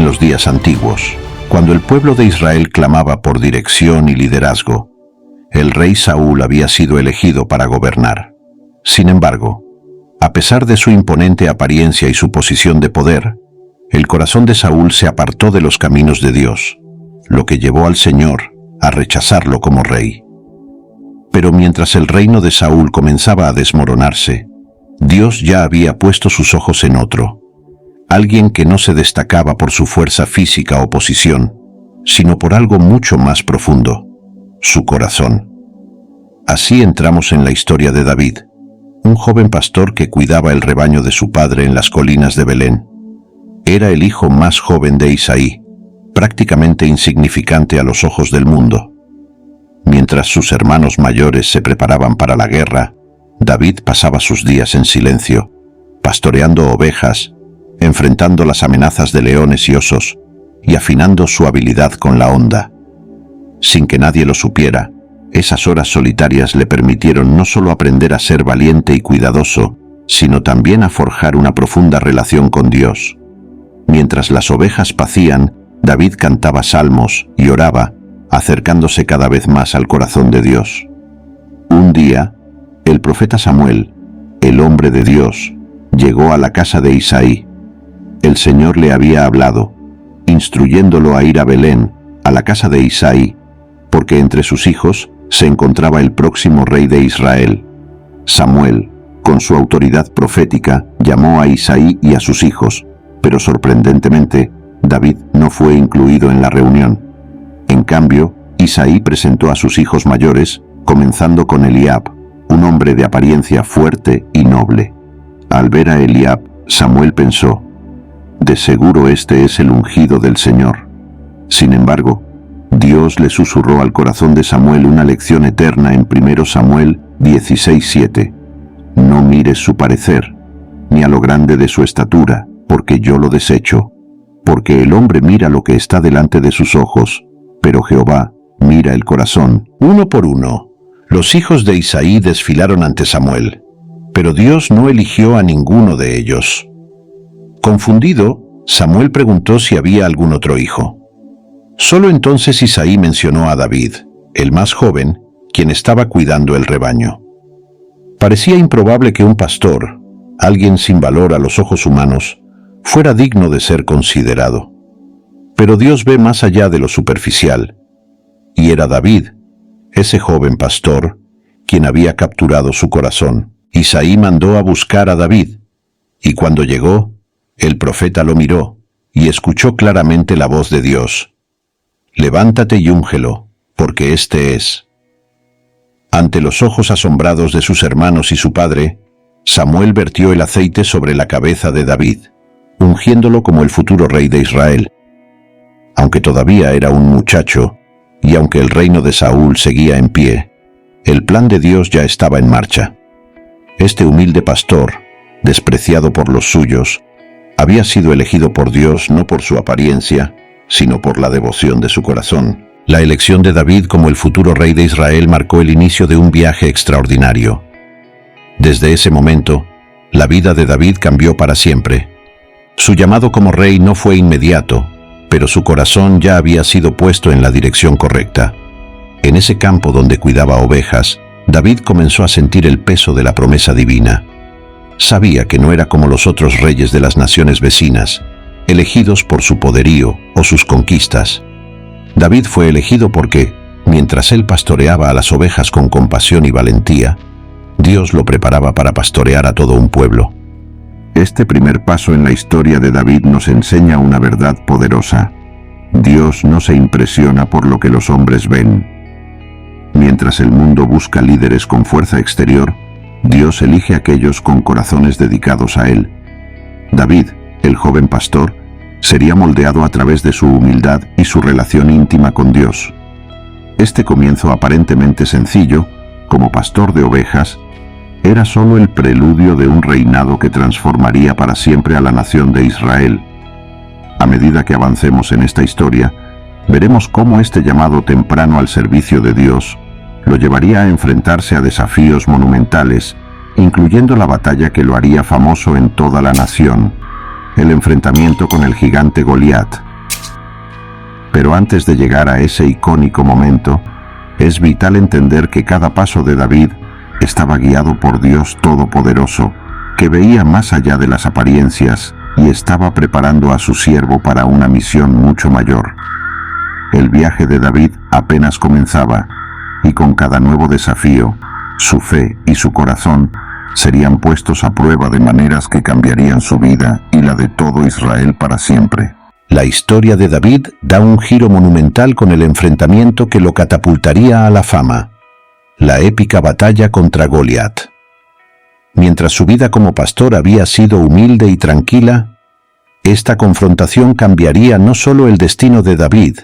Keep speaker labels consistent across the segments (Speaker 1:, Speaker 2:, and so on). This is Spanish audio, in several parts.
Speaker 1: los días antiguos, cuando el pueblo de Israel clamaba por dirección y liderazgo, el rey Saúl había sido elegido para gobernar. Sin embargo, a pesar de su imponente apariencia y su posición de poder, el corazón de Saúl se apartó de los caminos de Dios, lo que llevó al Señor a rechazarlo como rey. Pero mientras el reino de Saúl comenzaba a desmoronarse, Dios ya había puesto sus ojos en otro, alguien que no se destacaba por su fuerza física o posición, sino por algo mucho más profundo, su corazón. Así entramos en la historia de David, un joven pastor que cuidaba el rebaño de su padre en las colinas de Belén. Era el hijo más joven de Isaí, prácticamente insignificante a los ojos del mundo. Mientras sus hermanos mayores se preparaban para la guerra, David pasaba sus días en silencio, pastoreando ovejas, enfrentando las amenazas de leones y osos, y afinando su habilidad con la honda. Sin que nadie lo supiera, esas horas solitarias le permitieron no solo aprender a ser valiente y cuidadoso, sino también a forjar una profunda relación con Dios. Mientras las ovejas pacían, David cantaba salmos y oraba, acercándose cada vez más al corazón de Dios. Un día, el profeta Samuel, el hombre de Dios, llegó a la casa de Isaí. El Señor le había hablado, instruyéndolo a ir a Belén, a la casa de Isaí, porque entre sus hijos se encontraba el próximo rey de Israel. Samuel, con su autoridad profética, llamó a Isaí y a sus hijos, pero sorprendentemente, David no fue incluido en la reunión. En cambio, Isaí presentó a sus hijos mayores, comenzando con Eliab, un hombre de apariencia fuerte y noble. Al ver a Eliab, Samuel pensó, «De seguro este es el ungido del Señor». Sin embargo, Dios le susurró al corazón de Samuel una lección eterna en 1 Samuel 16:7. «No mires su parecer, ni a lo grande de su estatura, porque yo lo desecho. Porque el hombre mira lo que está delante de sus ojos, pero Jehová mira el corazón». Uno por uno, los hijos de Isaí desfilaron ante Samuel, pero Dios no eligió a ninguno de ellos. Confundido, Samuel preguntó si había algún otro hijo. Solo entonces Isaí mencionó a David, el más joven, quien estaba cuidando el rebaño. Parecía improbable que un pastor, alguien sin valor a los ojos humanos, fuera digno de ser considerado. Pero Dios ve más allá de lo superficial, y era David, ese joven pastor, quien había capturado su corazón. Isaí mandó a buscar a David, y cuando llegó, el profeta lo miró y escuchó claramente la voz de Dios. «Levántate y úngelo, porque este es». Ante los ojos asombrados de sus hermanos y su padre, Samuel vertió el aceite sobre la cabeza de David, ungiéndolo como el futuro rey de Israel. Aunque todavía era un muchacho, y aunque el reino de Saúl seguía en pie, el plan de Dios ya estaba en marcha. Este humilde pastor, despreciado por los suyos, había sido elegido por Dios no por su apariencia, sino por la devoción de su corazón. La elección de David como el futuro rey de Israel marcó el inicio de un viaje extraordinario. Desde ese momento, la vida de David cambió para siempre. Su llamado como rey no fue inmediato, pero su corazón ya había sido puesto en la dirección correcta. En ese campo donde cuidaba ovejas, David comenzó a sentir el peso de la promesa divina. Sabía que no era como los otros reyes de las naciones vecinas, elegidos por su poderío o sus conquistas. David fue elegido porque, mientras él pastoreaba a las ovejas con compasión y valentía, Dios lo preparaba para pastorear a todo un pueblo. Este primer paso en la historia de David nos enseña una verdad poderosa. Dios no se impresiona por lo que los hombres ven. Mientras el mundo busca líderes con fuerza exterior, Dios elige a aquellos con corazones dedicados a Él. David, el joven pastor, sería moldeado a través de su humildad y su relación íntima con Dios. Este comienzo aparentemente sencillo, como pastor de ovejas, era solo el preludio de un reinado que transformaría para siempre a la nación de Israel. A medida que avancemos en esta historia, veremos cómo este llamado temprano al servicio de Dios lo llevaría a enfrentarse a desafíos monumentales, incluyendo la batalla que lo haría famoso en toda la nación, el enfrentamiento con el gigante Goliat, Pero antes de llegar a ese icónico momento, es vital entender que cada paso de David estaba guiado por Dios Todopoderoso, que veía más allá de las apariencias y estaba preparando a su siervo para una misión mucho mayor. El viaje de David apenas comenzaba, y con cada nuevo desafío, su fe y su corazón serían puestos a prueba de maneras que cambiarían su vida y la de todo Israel para siempre. La historia de David da un giro monumental con el enfrentamiento que lo catapultaría a la fama, la épica batalla contra Goliat. Mientras su vida como pastor había sido humilde y tranquila, esta confrontación cambiaría no solo el destino de David,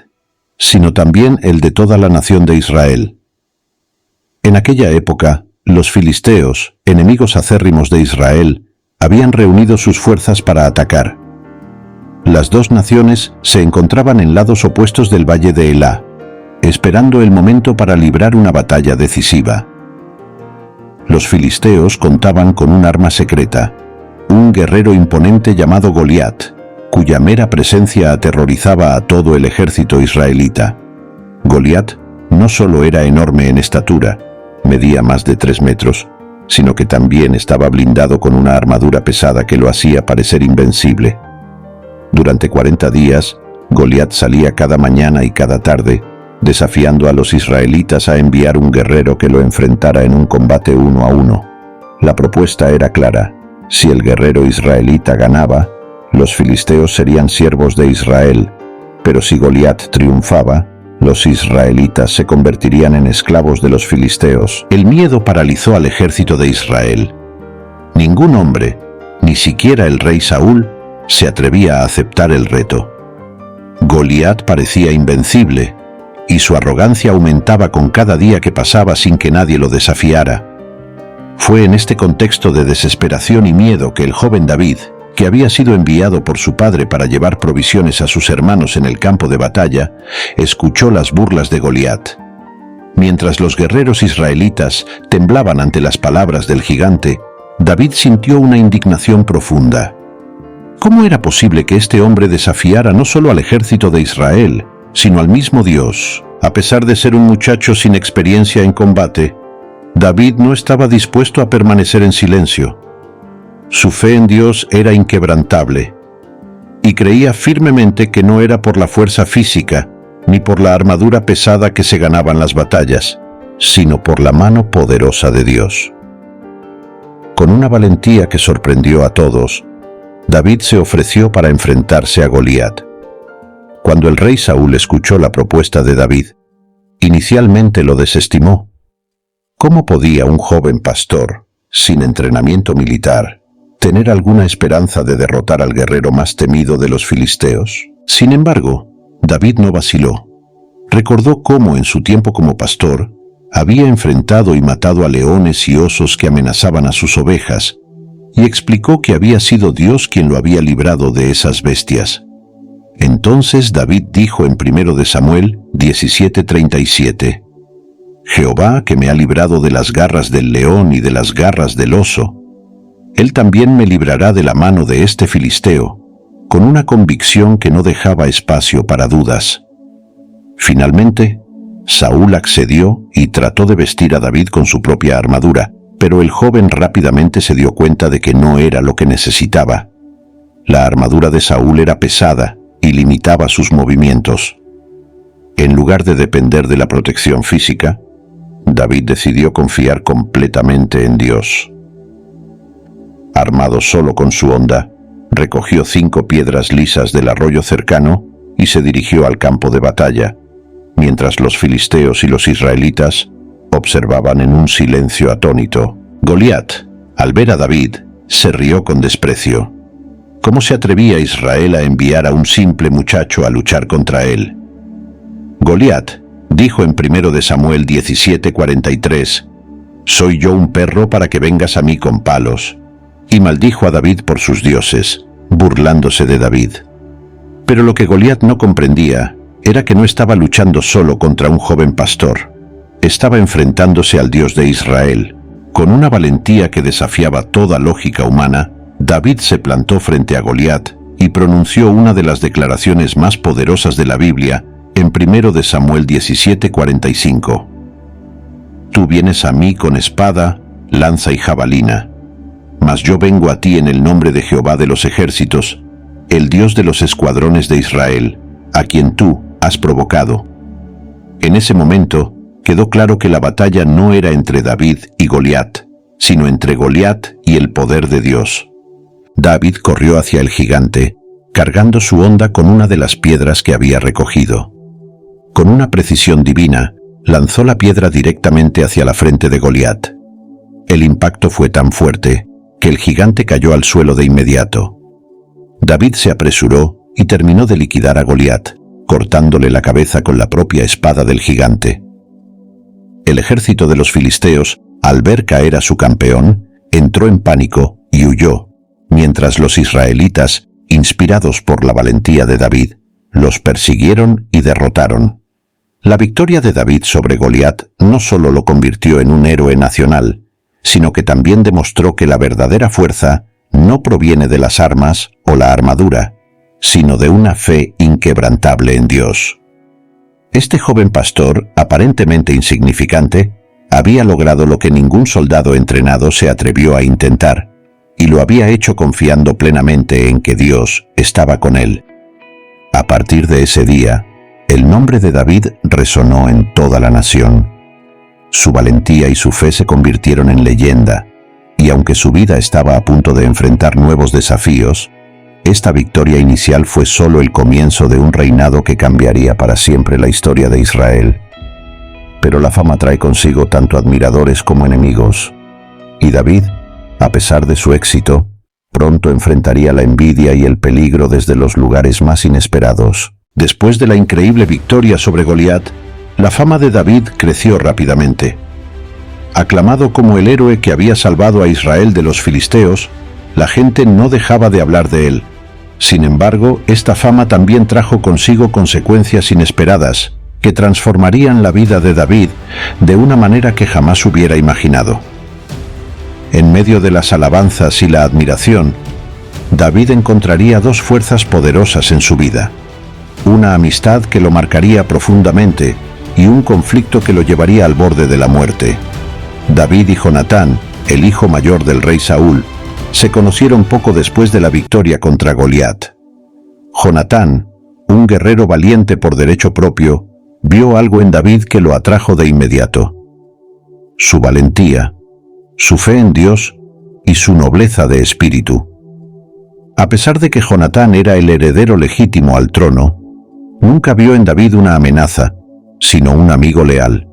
Speaker 1: sino también el de toda la nación de Israel. En aquella época, los filisteos, enemigos acérrimos de Israel, habían reunido sus fuerzas para atacar. Las dos naciones se encontraban en lados opuestos del valle de Elá, esperando el momento para librar una batalla decisiva. Los filisteos contaban con un arma secreta, un guerrero imponente llamado Goliat, cuya mera presencia aterrorizaba a todo el ejército israelita. Goliat no solo era enorme en estatura, medía más de 3 metros, sino que también estaba blindado con una armadura pesada que lo hacía parecer invencible. Durante 40 días, Goliat salía cada mañana y cada tarde, desafiando a los israelitas a enviar un guerrero que lo enfrentara en un combate 1 a 1. La propuesta era clara: si el guerrero israelita ganaba, los filisteos serían siervos de Israel, pero si Goliat triunfaba, los israelitas se convertirían en esclavos de los filisteos. El miedo paralizó al ejército de Israel. Ningún hombre, ni siquiera el rey Saúl, se atrevía a aceptar el reto. Goliat parecía invencible, y su arrogancia aumentaba con cada día que pasaba sin que nadie lo desafiara. Fue en este contexto de desesperación y miedo que el joven David, que había sido enviado por su padre para llevar provisiones a sus hermanos en el campo de batalla, escuchó las burlas de Goliat. Mientras los guerreros israelitas temblaban ante las palabras del gigante, David sintió una indignación profunda. ¿Cómo era posible que este hombre desafiara no solo al ejército de Israel, sino al mismo Dios? A pesar de ser un muchacho sin experiencia en combate, David no estaba dispuesto a permanecer en silencio. Su fe en Dios era inquebrantable, y creía firmemente que no era por la fuerza física ni por la armadura pesada que se ganaban las batallas, sino por la mano poderosa de Dios. Con una valentía que sorprendió a todos, David se ofreció para enfrentarse a Goliat. Cuando el rey Saúl escuchó la propuesta de David, inicialmente lo desestimó. ¿Cómo podía un joven pastor, sin entrenamiento militar, tener alguna esperanza de derrotar al guerrero más temido de los filisteos? Sin embargo, David no vaciló. Recordó cómo en su tiempo como pastor había enfrentado y matado a leones y osos que amenazaban a sus ovejas, y explicó que había sido Dios quien lo había librado de esas bestias. Entonces David dijo en 1 Samuel 17:37, «Jehová, que me ha librado de las garras del león y de las garras del oso, Él también me librará de la mano de este filisteo», con una convicción que no dejaba espacio para dudas. Finalmente, Saúl accedió y trató de vestir a David con su propia armadura, pero el joven rápidamente se dio cuenta de que no era lo que necesitaba. La armadura de Saúl era pesada y limitaba sus movimientos. En lugar de depender de la protección física, David decidió confiar completamente en Dios. Armado solo con su honda, recogió 5 piedras lisas del arroyo cercano y se dirigió al campo de batalla, mientras los filisteos y los israelitas observaban en un silencio atónito. Goliat, al ver a David, se rió con desprecio. ¿Cómo se atrevía Israel a enviar a un simple muchacho a luchar contra él? Goliat dijo en 1 Samuel 17:43, «Soy yo un perro para que vengas a mí con palos», y maldijo a David por sus dioses, burlándose de David. Pero lo que Goliat no comprendía era que no estaba luchando solo contra un joven pastor. Estaba enfrentándose al Dios de Israel. Con una valentía que desafiaba toda lógica humana, David se plantó frente a Goliat y pronunció una de las declaraciones más poderosas de la Biblia En 1 de Samuel 17:45. Tú vienes a mí con espada, lanza y jabalina, mas yo vengo a ti en el nombre de Jehová de los ejércitos, el Dios de los escuadrones de Israel, a quien tú has provocado. En ese momento quedó claro que la batalla no era entre David y Goliat, sino entre Goliat y el poder de Dios. David corrió hacia el gigante, cargando su honda con una de las piedras que había recogido. Con una precisión divina, lanzó la piedra directamente hacia la frente de Goliat. El impacto fue tan fuerte que el gigante cayó al suelo de inmediato. David se apresuró y terminó de liquidar a Goliat, cortándole la cabeza con la propia espada del gigante. El ejército de los filisteos, al ver caer a su campeón, entró en pánico y huyó, mientras los israelitas, inspirados por la valentía de David, los persiguieron y derrotaron. La victoria de David sobre Goliat no solo lo convirtió en un héroe nacional, sino que también demostró que la verdadera fuerza no proviene de las armas o la armadura, sino de una fe inquebrantable en Dios. Este joven pastor, aparentemente insignificante, había logrado lo que ningún soldado entrenado se atrevió a intentar, y lo había hecho confiando plenamente en que Dios estaba con él. A partir de ese día, el nombre de David resonó en toda la nación. Su valentía y su fe se convirtieron en leyenda, y aunque su vida estaba a punto de enfrentar nuevos desafíos, esta victoria inicial fue solo el comienzo de un reinado que cambiaría para siempre la historia de Israel. Pero la fama trae consigo tanto admiradores como enemigos, y David, a pesar de su éxito, pronto enfrentaría la envidia y el peligro desde los lugares más inesperados. Después de la increíble victoria sobre Goliat, la fama de David creció rápidamente. Aclamado como el héroe que había salvado a Israel de los filisteos, la gente no dejaba de hablar de él. Sin embargo, esta fama también trajo consigo consecuencias inesperadas que transformarían la vida de David de una manera que jamás hubiera imaginado. En medio de las alabanzas y la admiración, David encontraría dos fuerzas poderosas en su vida: una amistad que lo marcaría profundamente y un conflicto que lo llevaría al borde de la muerte. David y Jonatán, el hijo mayor del rey Saúl, se conocieron poco después de la victoria contra Goliat. Jonatán, un guerrero valiente por derecho propio, vio algo en David que lo atrajo de inmediato: su valentía, su fe en Dios y su nobleza de espíritu. A pesar de que Jonatán era el heredero legítimo al trono, nunca vio en David una amenaza, sino un amigo leal.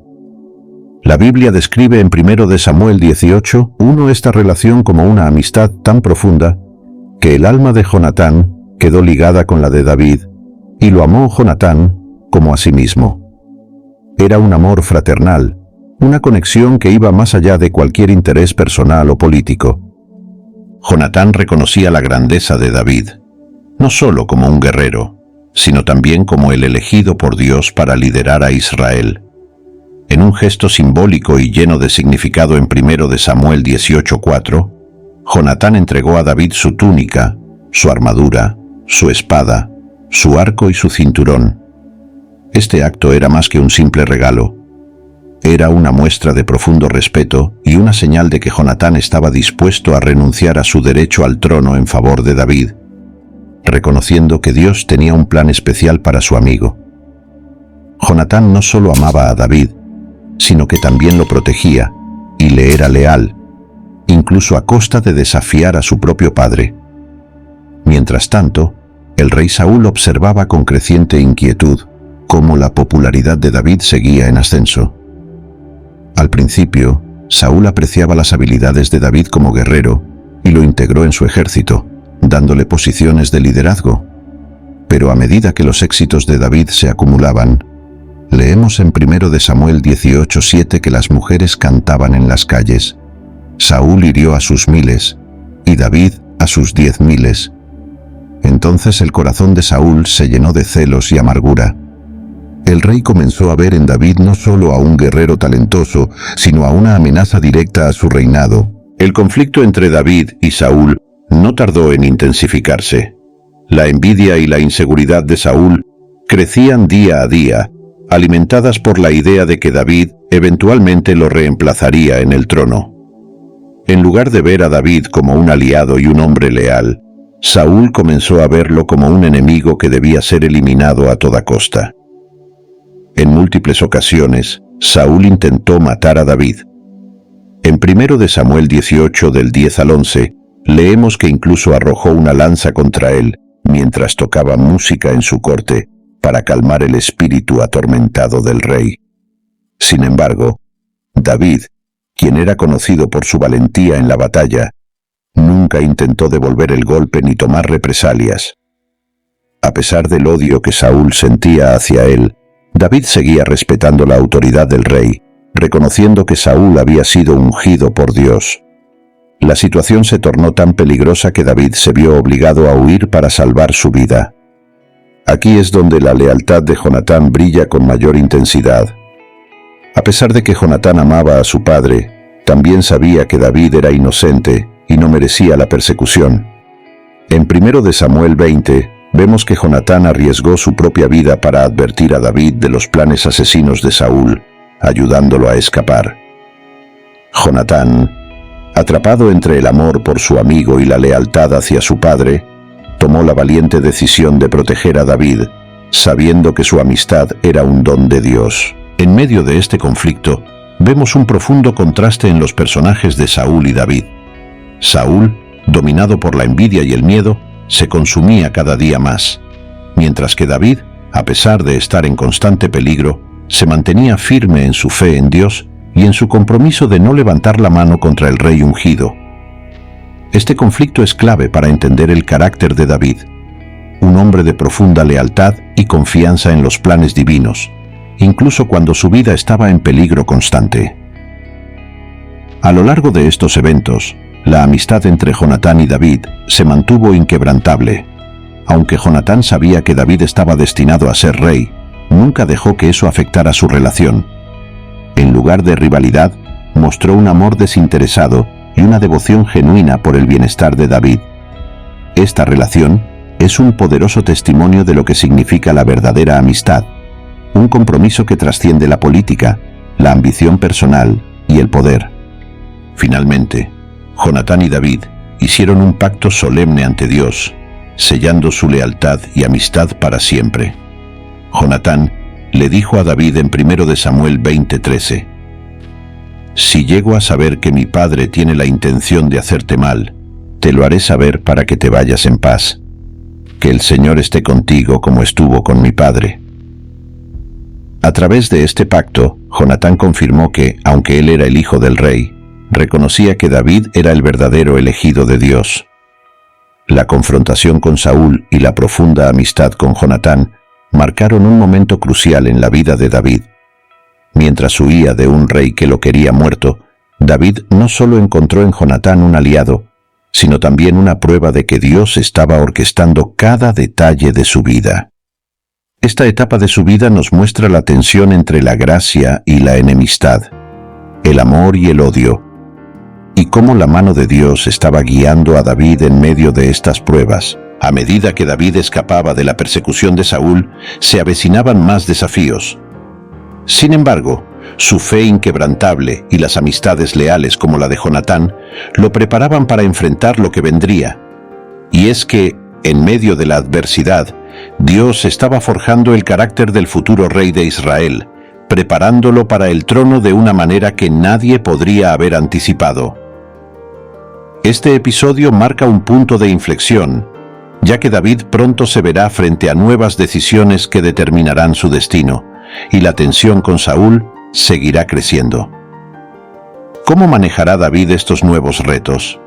Speaker 1: La Biblia describe en 1 de Samuel 18:1 esta relación como una amistad tan profunda que el alma de Jonatán quedó ligada con la de David, y lo amó Jonatán como a sí mismo. Era un amor fraternal, una conexión que iba más allá de cualquier interés personal o político. Jonatán reconocía la grandeza de David, no solo como un guerrero, sino también como el elegido por Dios para liderar a Israel. En un gesto simbólico y lleno de significado en 1 de Samuel 18:4, Jonatán entregó a David su túnica, su armadura, su espada, su arco y su cinturón. Este acto era más que un simple regalo. Era una muestra de profundo respeto y una señal de que Jonatán estaba dispuesto a renunciar a su derecho al trono en favor de David, reconociendo que Dios tenía un plan especial para su amigo. Jonatán no solo amaba a David, sino que también lo protegía y le era leal, incluso a costa de desafiar a su propio padre. Mientras tanto, el rey Saúl observaba con creciente inquietud cómo la popularidad de David seguía en ascenso. Al principio, Saúl apreciaba las habilidades de David como guerrero y lo integró en su ejército, dándole posiciones de liderazgo. Pero a medida que los éxitos de David se acumulaban, leemos en 1 de Samuel 18:7 que las mujeres cantaban en las calles: Saúl hirió a sus 1000 y David a sus 10.000. Entonces el corazón de Saúl se llenó de celos y amargura. El rey comenzó a ver en David no solo a un guerrero talentoso, sino a una amenaza directa a su reinado. El conflicto entre David y Saúl no tardó en intensificarse. La envidia y la inseguridad de Saúl crecían día a día, alimentadas por la idea de que David eventualmente lo reemplazaría en el trono. En lugar de ver a David como un aliado y un hombre leal, Saúl comenzó a verlo como un enemigo que debía ser eliminado a toda costa. En múltiples ocasiones, Saúl intentó matar a David. En 1 Samuel 18 del 10 al 11, leemos que incluso arrojó una lanza contra él mientras tocaba música en su corte para calmar el espíritu atormentado del rey. Sin embargo, David, quien era conocido por su valentía en la batalla, nunca intentó devolver el golpe ni tomar represalias. A pesar del odio que Saúl sentía hacia él, David seguía respetando la autoridad del rey, reconociendo que Saúl había sido ungido por Dios. La situación se tornó tan peligrosa que David se vio obligado a huir para salvar su vida. Aquí es donde la lealtad de Jonatán brilla con mayor intensidad. A pesar de que Jonatán amaba a su padre, también sabía que David era inocente y no merecía la persecución. En 1 Samuel 20, vemos que Jonatán arriesgó su propia vida para advertir a David de los planes asesinos de Saúl, ayudándolo a escapar. Jonatán, atrapado entre el amor por su amigo y la lealtad hacia su padre, tomó la valiente decisión de proteger a David, sabiendo que su amistad era un don de Dios. En medio de este conflicto, vemos un profundo contraste en los personajes de Saúl y David. Saúl, dominado por la envidia y el miedo, se consumía cada día más, mientras que David, a pesar de estar en constante peligro, se mantenía firme en su fe en Dios y en su compromiso de no levantar la mano contra el rey ungido. Este conflicto es clave para entender el carácter de David, un hombre de profunda lealtad y confianza en los planes divinos, incluso cuando su vida estaba en peligro constante. A lo largo de estos eventos, la amistad entre Jonatán y David se mantuvo inquebrantable. Aunque Jonatán sabía que David estaba destinado a ser rey, nunca dejó que eso afectara su relación. En lugar de rivalidad, mostró un amor desinteresado y una devoción genuina por el bienestar de David. Esta relación es un poderoso testimonio de lo que significa la verdadera amistad, un compromiso que trasciende la política, la ambición personal y el poder. Finalmente, Jonatán y David hicieron un pacto solemne ante Dios, sellando su lealtad y amistad para siempre. Jonatán le dijo a David en 1 Samuel 20:13, «Si llego a saber que mi padre tiene la intención de hacerte mal, te lo haré saber para que te vayas en paz. Que el Señor esté contigo como estuvo con mi padre». A través de este pacto, Jonatán confirmó que, aunque él era el hijo del rey, reconocía que David era el verdadero elegido de Dios. La confrontación con Saúl y la profunda amistad con Jonatán marcaron un momento crucial en la vida de David. Mientras huía de un rey que lo quería muerto, David no solo encontró en Jonatán un aliado, sino también una prueba de que Dios estaba orquestando cada detalle de su vida. Esta etapa de su vida nos muestra la tensión entre la gracia y la enemistad, el amor y el odio, y cómo la mano de Dios estaba guiando a David en medio de estas pruebas. A medida que David escapaba de la persecución de Saúl, se avecinaban más desafíos. Sin embargo, su fe inquebrantable y las amistades leales como la de Jonatán lo preparaban para enfrentar lo que vendría. Y es que, en medio de la adversidad, Dios estaba forjando el carácter del futuro rey de Israel, preparándolo para el trono de una manera que nadie podría haber anticipado. Este episodio marca un punto de inflexión, ya que David pronto se verá frente a nuevas decisiones que determinarán su destino, y la tensión con Saúl seguirá creciendo. ¿Cómo manejará David estos nuevos retos?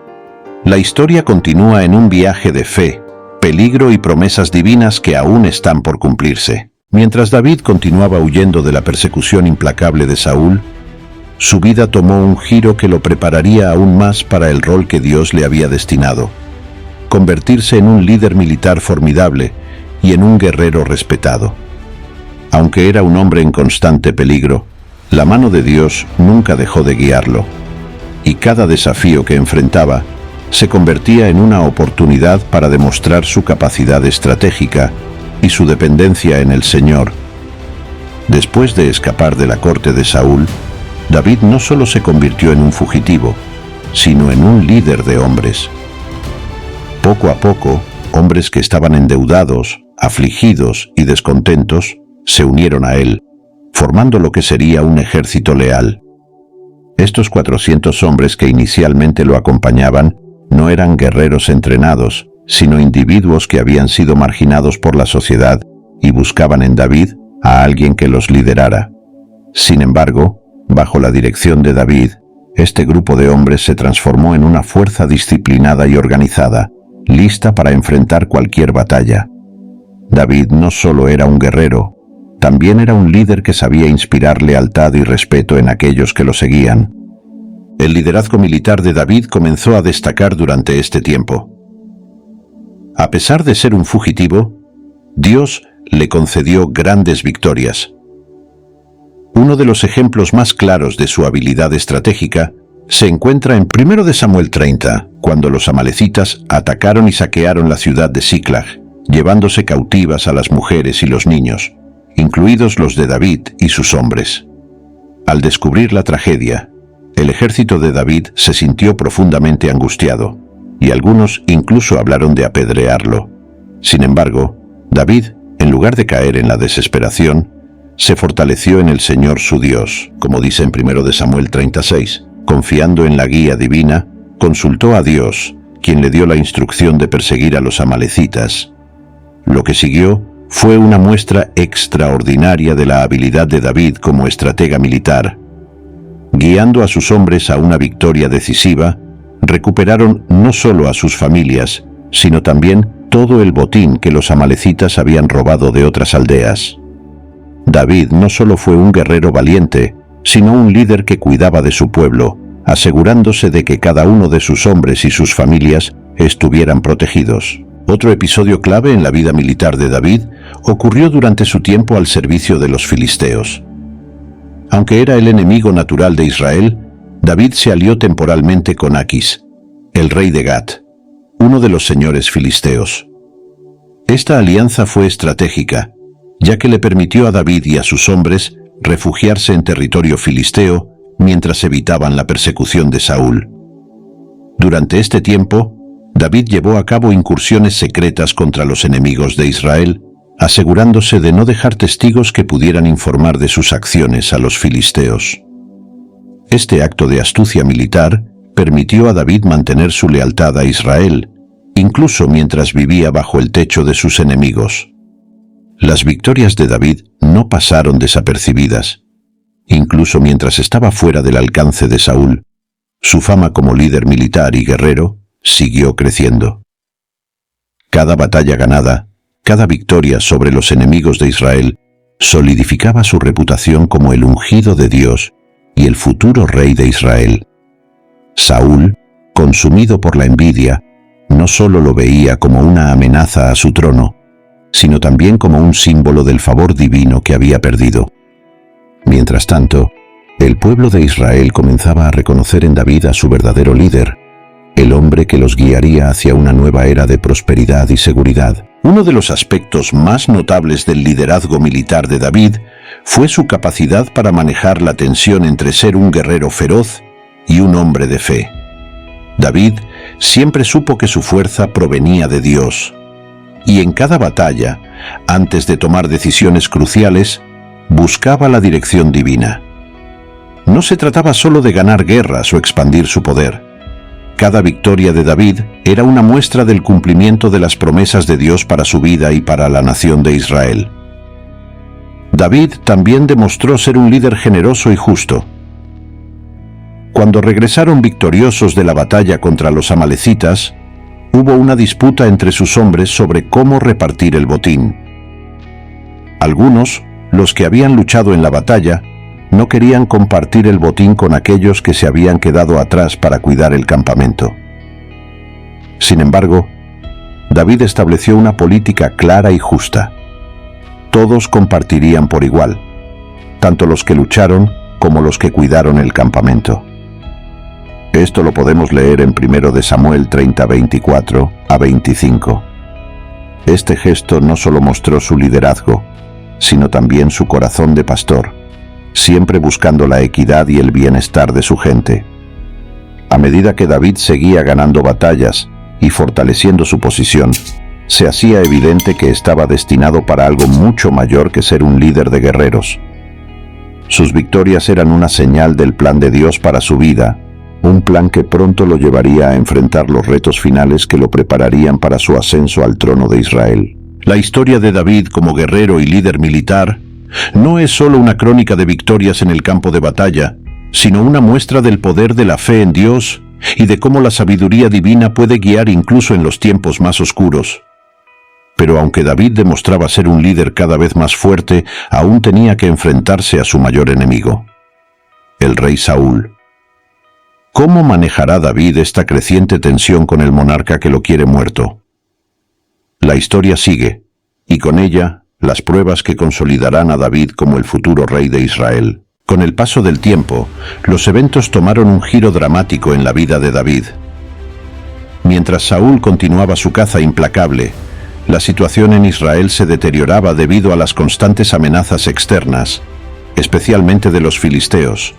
Speaker 1: La historia continúa en un viaje de fe, peligro y promesas divinas que aún están por cumplirse. Mientras David continuaba huyendo de la persecución implacable de Saúl, su vida tomó un giro que lo prepararía aún más para el rol que Dios le había destinado: convertirse en un líder militar formidable y en un guerrero respetado. Aunque era un hombre en constante peligro, la mano de Dios nunca dejó de guiarlo, y cada desafío que enfrentaba se convertía en una oportunidad para demostrar su capacidad estratégica y su dependencia en el Señor. Después de escapar de la corte de Saúl, David no solo se convirtió en un fugitivo, sino en un líder de hombres. Poco a poco, hombres que estaban endeudados, afligidos y descontentos, se unieron a él, formando lo que sería un ejército leal. Estos 400 hombres que inicialmente lo acompañaban no eran guerreros entrenados, sino individuos que habían sido marginados por la sociedad y buscaban en David a alguien que los liderara. Sin embargo, bajo la dirección de David, este grupo de hombres se transformó en una fuerza disciplinada y organizada, lista para enfrentar cualquier batalla. David no solo era un guerrero, también era un líder que sabía inspirar lealtad y respeto en aquellos que lo seguían. El liderazgo militar de David comenzó a destacar durante este tiempo. A pesar de ser un fugitivo, Dios le concedió grandes victorias. Uno de los ejemplos más claros de su habilidad estratégica se encuentra en 1 Samuel 30, cuando los amalecitas atacaron y saquearon la ciudad de Siclag, llevándose cautivas a las mujeres y los niños, incluidos los de David y sus hombres. Al descubrir la tragedia, el ejército de David se sintió profundamente angustiado, y algunos incluso hablaron de apedrearlo. Sin embargo, David, en lugar de caer en la desesperación, se fortaleció en el Señor su Dios, como dice en 1 Samuel 36. Confiando en la guía divina, consultó a Dios, quien le dio la instrucción de perseguir a los amalecitas. Lo que siguió fue una muestra extraordinaria de la habilidad de David como estratega militar. Guiando a sus hombres a una victoria decisiva, recuperaron no solo a sus familias, sino también todo el botín que los amalecitas habían robado de otras aldeas. David no solo fue un guerrero valiente, sino un líder que cuidaba de su pueblo, asegurándose de que cada uno de sus hombres y sus familias estuvieran protegidos. Otro episodio clave en la vida militar de David ocurrió durante su tiempo al servicio de los filisteos. Aunque era el enemigo natural de Israel, David se alió temporalmente con Aquis, el rey de Gat, uno de los señores filisteos. Esta alianza fue estratégica, ya que le permitió a David y a sus hombres refugiarse en territorio filisteo mientras evitaban la persecución de Saúl. Durante este tiempo, David llevó a cabo incursiones secretas contra los enemigos de Israel, asegurándose de no dejar testigos que pudieran informar de sus acciones a los filisteos. Este acto de astucia militar permitió a David mantener su lealtad a Israel, incluso mientras vivía bajo el techo de sus enemigos. Las victorias de David no pasaron desapercibidas. Incluso mientras estaba fuera del alcance de Saúl, su fama como líder militar y guerrero siguió creciendo. Cada batalla ganada, cada victoria sobre los enemigos de Israel, solidificaba su reputación como el ungido de Dios y el futuro rey de Israel. Saúl, consumido por la envidia, no solo lo veía como una amenaza a su trono, sino también como un símbolo del favor divino que había perdido. Mientras tanto, el pueblo de Israel comenzaba a reconocer en David a su verdadero líder, el hombre que los guiaría hacia una nueva era de prosperidad y seguridad. Uno de los aspectos más notables del liderazgo militar de David fue su capacidad para manejar la tensión entre ser un guerrero feroz y un hombre de fe. David siempre supo que su fuerza provenía de Dios, y en cada batalla, antes de tomar decisiones cruciales, buscaba la dirección divina. No se trataba solo de ganar guerras o expandir su poder. Cada victoria de David era una muestra del cumplimiento de las promesas de Dios para su vida y para la nación de Israel. David también demostró ser un líder generoso y justo. Cuando regresaron victoriosos de la batalla contra los amalecitas, hubo una disputa entre sus hombres sobre cómo repartir el botín. Algunos, los que habían luchado en la batalla, no querían compartir el botín con aquellos que se habían quedado atrás para cuidar el campamento. Sin embargo, David estableció una política clara y justa. Todos compartirían por igual, tanto los que lucharon como los que cuidaron el campamento. Esto lo podemos leer en 1 Samuel 30, 24 a 25. Este gesto no solo mostró su liderazgo, sino también su corazón de pastor, siempre buscando la equidad y el bienestar de su gente. A medida que David seguía ganando batallas y fortaleciendo su posición, se hacía evidente que estaba destinado para algo mucho mayor que ser un líder de guerreros. Sus victorias eran una señal del plan de Dios para su vida, un plan que pronto lo llevaría a enfrentar los retos finales que lo prepararían para su ascenso al trono de Israel. La historia de David como guerrero y líder militar no es solo una crónica de victorias en el campo de batalla, sino una muestra del poder de la fe en Dios y de cómo la sabiduría divina puede guiar incluso en los tiempos más oscuros. Pero aunque David demostraba ser un líder cada vez más fuerte, aún tenía que enfrentarse a su mayor enemigo, el rey Saúl. ¿Cómo manejará David esta creciente tensión con el monarca que lo quiere muerto? La historia sigue, y con ella, las pruebas que consolidarán a David como el futuro rey de Israel. Con el paso del tiempo, los eventos tomaron un giro dramático en la vida de David. Mientras Saúl continuaba su caza implacable, la situación en Israel se deterioraba debido a las constantes amenazas externas, especialmente de los filisteos.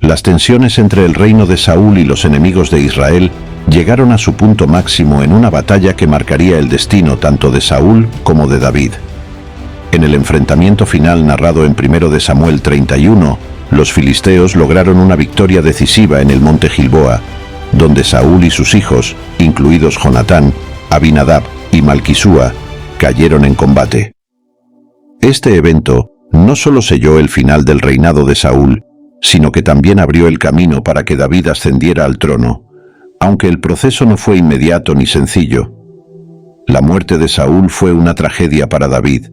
Speaker 1: Las tensiones entre el reino de Saúl y los enemigos de Israel llegaron a su punto máximo en una batalla que marcaría el destino tanto de Saúl como de David. En el enfrentamiento final narrado en 1 Samuel 31, los filisteos lograron una victoria decisiva en el monte Gilboa, donde Saúl y sus hijos, incluidos Jonatán, Abinadab y Malquisúa, cayeron en combate. Este evento no solo selló el final del reinado de Saúl, sino que también abrió el camino para que David ascendiera al trono, aunque el proceso no fue inmediato ni sencillo. La muerte de Saúl fue una tragedia para David,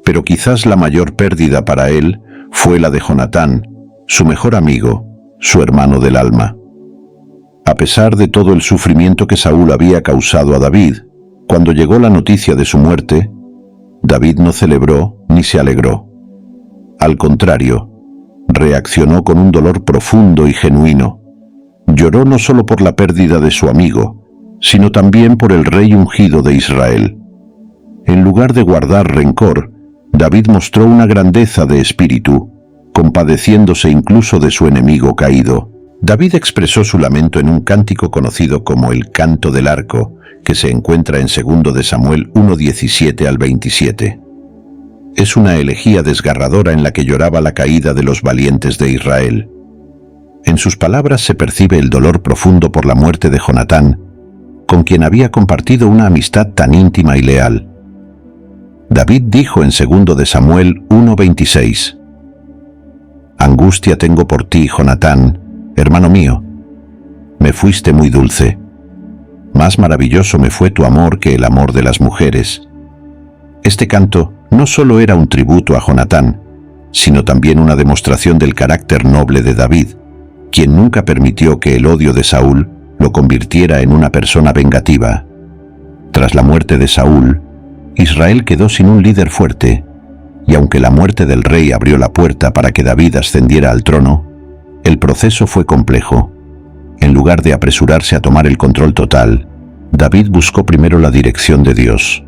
Speaker 1: pero quizás la mayor pérdida para él fue la de Jonatán, su mejor amigo, su hermano del alma. A pesar de todo el sufrimiento que Saúl había causado a David, cuando llegó la noticia de su muerte, David no celebró ni se alegró. Al contrario, reaccionó con un dolor profundo y genuino. Lloró no solo por la pérdida de su amigo, sino también por el rey ungido de Israel. En lugar de guardar rencor, David mostró una grandeza de espíritu, compadeciéndose incluso de su enemigo caído. David expresó su lamento en un cántico conocido como el Canto del Arco, que se encuentra en 2 de Samuel 1:17 al 27. Es una elegía desgarradora en la que lloraba la caída de los valientes de Israel. En sus palabras se percibe el dolor profundo por la muerte de Jonatán, con quien había compartido una amistad tan íntima y leal. David dijo en 2 de Samuel 1:26: «Angustia tengo por ti, Jonatán, hermano mío. Me fuiste muy dulce. Más maravilloso me fue tu amor que el amor de las mujeres». Este canto no solo era un tributo a Jonatán, sino también una demostración del carácter noble de David, quien nunca permitió que el odio de Saúl lo convirtiera en una persona vengativa. Tras la muerte de Saúl, Israel quedó sin un líder fuerte, y aunque la muerte del rey abrió la puerta para que David ascendiera al trono, el proceso fue complejo. En lugar de apresurarse a tomar el control total, David buscó primero la dirección de Dios.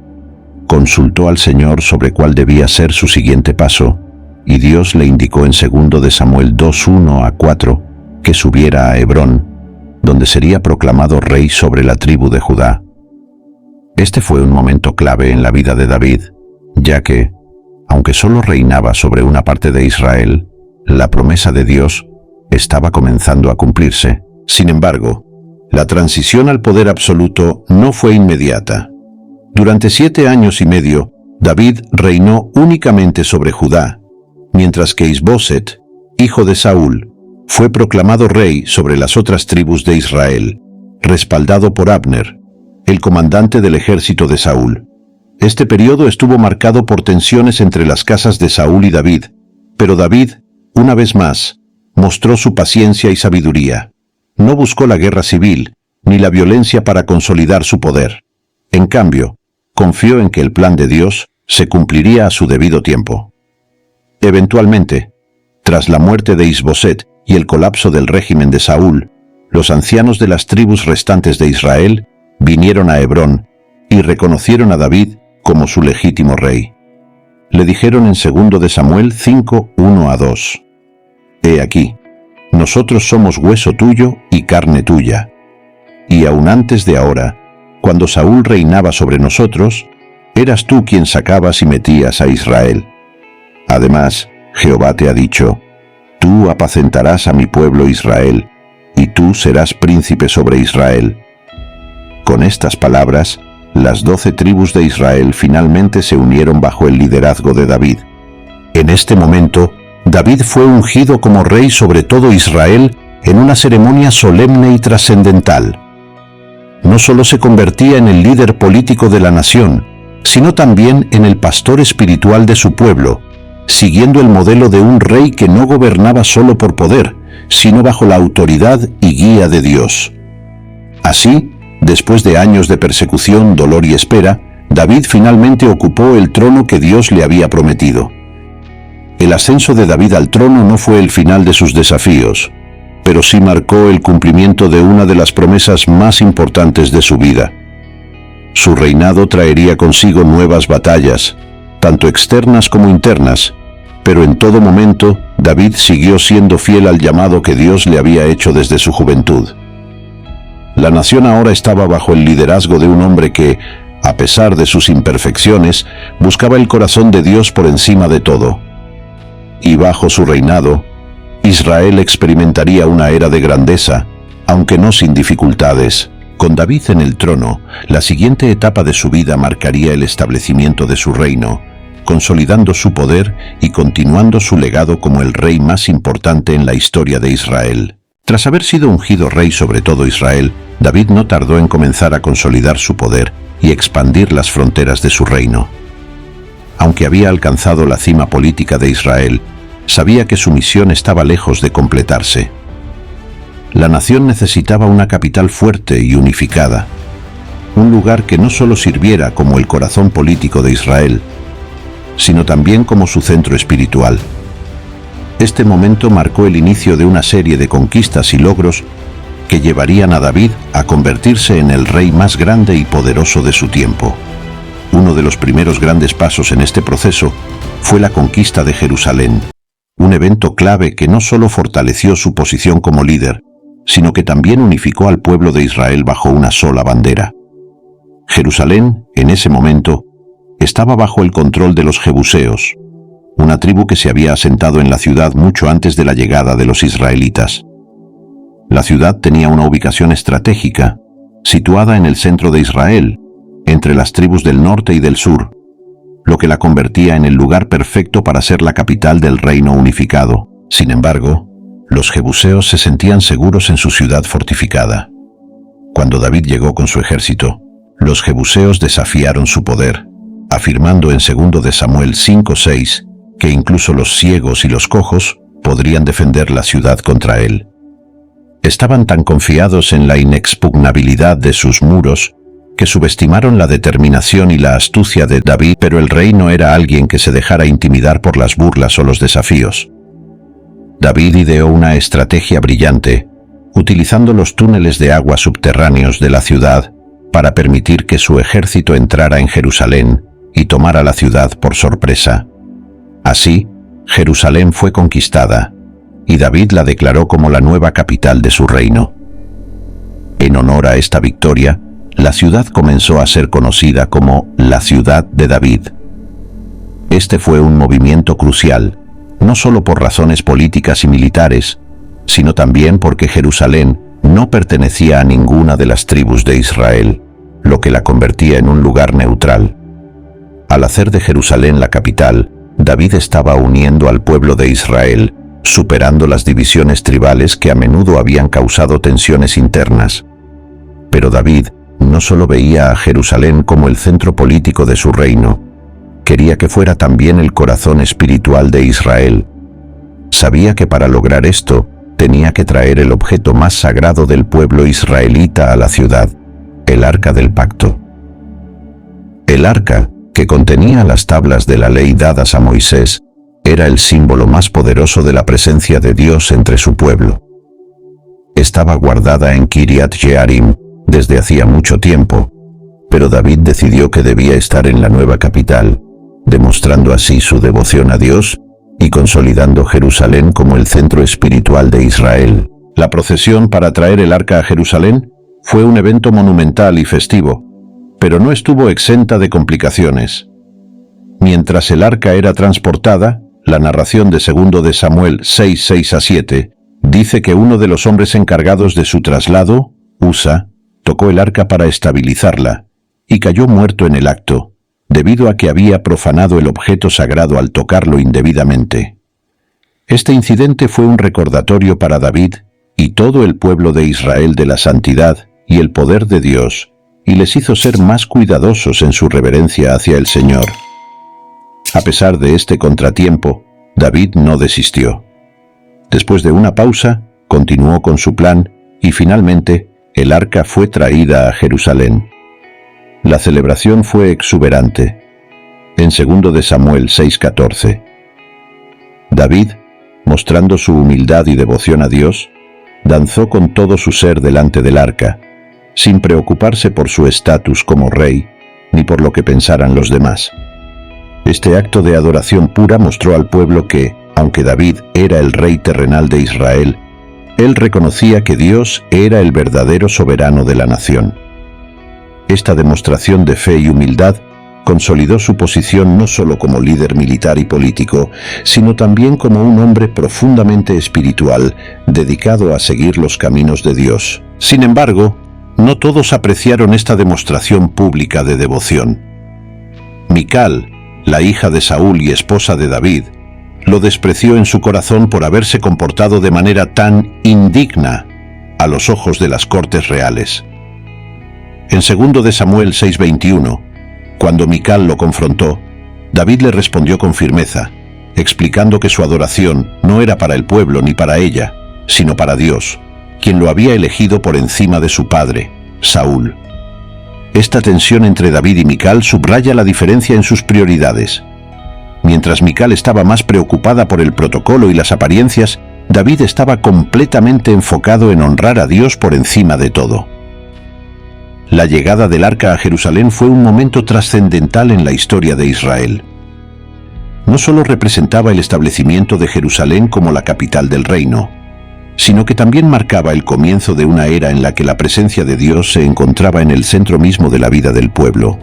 Speaker 1: Consultó al Señor sobre cuál debía ser su siguiente paso, y Dios le indicó en 2 de Samuel 2:1-4 que subiera a Hebrón, donde sería proclamado rey sobre la tribu de Judá. Este fue un momento clave en la vida de David, ya que, aunque solo reinaba sobre una parte de Israel, la promesa de Dios estaba comenzando a cumplirse. Sin embargo, la transición al poder absoluto no fue inmediata. Durante 7 años y medio, David reinó únicamente sobre Judá, mientras que Isboset, hijo de Saúl, fue proclamado rey sobre las otras tribus de Israel, respaldado por Abner, el comandante del ejército de Saúl. Este periodo estuvo marcado por tensiones entre las casas de Saúl y David, pero David, una vez más, mostró su paciencia y sabiduría. No buscó la guerra civil, ni la violencia para consolidar su poder. En cambio, confió en que el plan de Dios se cumpliría a su debido tiempo. Eventualmente, tras la muerte de Isboset y el colapso del régimen de Saúl, los ancianos de las tribus restantes de Israel vinieron a Hebrón y reconocieron a David como su legítimo rey. Le dijeron en 2 de Samuel 5, 1-2: He aquí, nosotros somos hueso tuyo y carne tuya. Y aun antes de ahora, cuando Saúl reinaba sobre nosotros, eras tú quien sacabas y metías a Israel. Además, Jehová te ha dicho: Tú apacentarás a mi pueblo Israel, y tú serás príncipe sobre Israel. Con estas palabras, las 12 tribus de Israel finalmente se unieron bajo el liderazgo de David. En este momento, David fue ungido como rey sobre todo Israel en una ceremonia solemne y trascendental. No solo se convertía en el líder político de la nación, sino también en el pastor espiritual de su pueblo, siguiendo el modelo de un rey que no gobernaba solo por poder, sino bajo la autoridad y guía de Dios. Así, después de años de persecución, dolor y espera, David finalmente ocupó el trono que Dios le había prometido. El ascenso de David al trono no fue el final de sus desafíos, pero sí marcó el cumplimiento de una de las promesas más importantes de su vida. Su reinado traería consigo nuevas batallas, tanto externas como internas, pero en todo momento David siguió siendo fiel al llamado que Dios le había hecho desde su juventud. La nación ahora estaba bajo el liderazgo de un hombre que, a pesar de sus imperfecciones, buscaba el corazón de Dios por encima de todo. Y bajo su reinado, Israel experimentaría una era de grandeza, aunque no sin dificultades. Con David en el trono, la siguiente etapa de su vida marcaría el establecimiento de su reino, consolidando su poder y continuando su legado como el rey más importante en la historia de Israel. Tras haber sido ungido rey sobre todo Israel, David no tardó en comenzar a consolidar su poder y expandir las fronteras de su reino. Aunque había alcanzado la cima política de Israel, sabía que su misión estaba lejos de completarse. La nación necesitaba una capital fuerte y unificada, un lugar que no solo sirviera como el corazón político de Israel, sino también como su centro espiritual. Este momento marcó el inicio de una serie de conquistas y logros que llevarían a David a convertirse en el rey más grande y poderoso de su tiempo. Uno de los primeros grandes pasos en este proceso fue la conquista de Jerusalén, un evento clave que no solo fortaleció su posición como líder, sino que también unificó al pueblo de Israel bajo una sola bandera. Jerusalén, en ese momento, estaba bajo el control de los jebuseos, una tribu que se había asentado en la ciudad mucho antes de la llegada de los israelitas. La ciudad tenía una ubicación estratégica, situada en el centro de Israel, entre las tribus del norte y del sur, lo que la convertía en el lugar perfecto para ser la capital del reino unificado. Sin embargo, los jebuseos se sentían seguros en su ciudad fortificada. Cuando David llegó con su ejército, los jebuseos desafiaron su poder, afirmando en 2 de Samuel 5:6 que incluso los ciegos y los cojos podrían defender la ciudad contra él. Estaban tan confiados en la inexpugnabilidad de sus muros que subestimaron la determinación y la astucia de David, pero el rey no era alguien que se dejara intimidar por las burlas o los desafíos. David ideó una estrategia brillante, utilizando los túneles de agua subterráneos de la ciudad para permitir que su ejército entrara en Jerusalén y tomara la ciudad por sorpresa. Así, Jerusalén fue conquistada, y David la declaró como la nueva capital de su reino. En honor a esta victoria, la ciudad comenzó a ser conocida como la Ciudad de David. Este fue un movimiento crucial, no solo por razones políticas y militares, sino también porque Jerusalén no pertenecía a ninguna de las tribus de Israel, lo que la convertía en un lugar neutral. Al hacer de Jerusalén la capital, David estaba uniendo al pueblo de Israel, superando las divisiones tribales que a menudo habían causado tensiones internas. Pero David no solo veía a Jerusalén como el centro político de su reino, quería que fuera también el corazón espiritual de Israel. Sabía que para lograr esto, tenía que traer el objeto más sagrado del pueblo israelita a la ciudad, el Arca del Pacto. El Arca, que contenía las tablas de la ley dadas a Moisés, era el símbolo más poderoso de la presencia de Dios entre su pueblo. Estaba guardada en Kiriat Jearim desde hacía mucho tiempo, pero David decidió que debía estar en la nueva capital, demostrando así su devoción a Dios y consolidando Jerusalén como el centro espiritual de Israel. La procesión para traer el arca a Jerusalén fue un evento monumental y festivo, pero no estuvo exenta de complicaciones. Mientras el arca era transportada, la narración de 2 de Samuel 6:6-7 dice que uno de los hombres encargados de su traslado, Usa, tocó el arca para estabilizarla y cayó muerto en el acto, debido a que había profanado el objeto sagrado al tocarlo indebidamente. Este incidente fue un recordatorio para David y todo el pueblo de Israel de la santidad y el poder de Dios, y les hizo ser más cuidadosos en su reverencia hacia el Señor. A pesar de este contratiempo, David no desistió. Después de una pausa, continuó con su plan y finalmente el arca fue traída a Jerusalén. La celebración fue exuberante. En 2 de Samuel 6:14. David, mostrando su humildad y devoción a Dios, danzó con todo su ser delante del arca, sin preocuparse por su estatus como rey, ni por lo que pensaran los demás. Este acto de adoración pura mostró al pueblo que, aunque David era el rey terrenal de Israel, él reconocía que Dios era el verdadero soberano de la nación. Esta demostración de fe y humildad consolidó su posición no solo como líder militar y político, sino también como un hombre profundamente espiritual, dedicado a seguir los caminos de Dios. Sin embargo, no todos apreciaron esta demostración pública de devoción. Mical, la hija de Saúl y esposa de David, lo despreció en su corazón por haberse comportado de manera tan indigna a los ojos de las cortes reales. En 2 de Samuel 6:21, cuando Mical lo confrontó, David le respondió con firmeza, explicando que su adoración no era para el pueblo ni para ella, sino para Dios, quien lo había elegido por encima de su padre, Saúl. Esta tensión entre David y Mical subraya la diferencia en sus prioridades. Mientras Mical estaba más preocupada por el protocolo y las apariencias, David estaba completamente enfocado en honrar a Dios por encima de todo. La llegada del arca a Jerusalén fue un momento trascendental en la historia de Israel. No solo representaba el establecimiento de Jerusalén como la capital del reino, sino que también marcaba el comienzo de una era en la que la presencia de Dios se encontraba en el centro mismo de la vida del pueblo.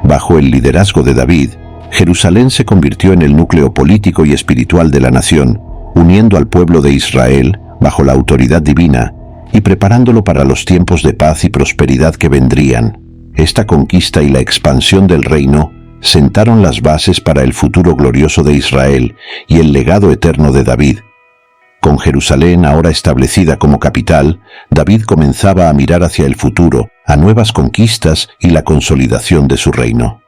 Speaker 1: Bajo el liderazgo de David, Jerusalén se convirtió en el núcleo político y espiritual de la nación, uniendo al pueblo de Israel bajo la autoridad divina y preparándolo para los tiempos de paz y prosperidad que vendrían. Esta conquista y la expansión del reino sentaron las bases para el futuro glorioso de Israel y el legado eterno de David. Con Jerusalén ahora establecida como capital, David comenzaba a mirar hacia el futuro, a nuevas conquistas y la consolidación de su reino.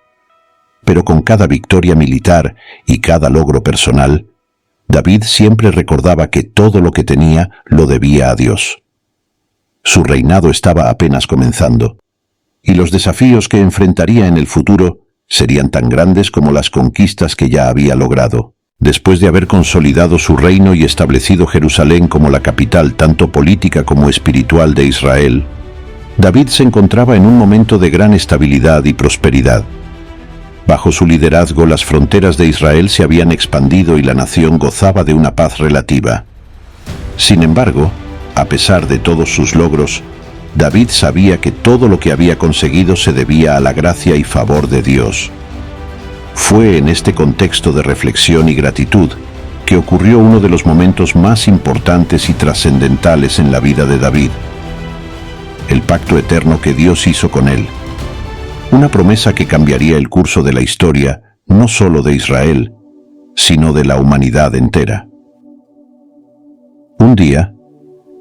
Speaker 1: Pero con cada victoria militar y cada logro personal, David siempre recordaba que todo lo que tenía lo debía a Dios. Su reinado estaba apenas comenzando, y los desafíos que enfrentaría en el futuro serían tan grandes como las conquistas que ya había logrado. Después de haber consolidado su reino y establecido Jerusalén como la capital tanto política como espiritual de Israel, David se encontraba en un momento de gran estabilidad y prosperidad. Bajo su liderazgo, las fronteras de Israel se habían expandido y la nación gozaba de una paz relativa. Sin embargo, a pesar de todos sus logros, David sabía que todo lo que había conseguido se debía a la gracia y favor de Dios. Fue en este contexto de reflexión y gratitud que ocurrió uno de los momentos más importantes y trascendentales en la vida de David: el pacto eterno que Dios hizo con él. Una promesa que cambiaría el curso de la historia, no solo de Israel, sino de la humanidad entera. Un día,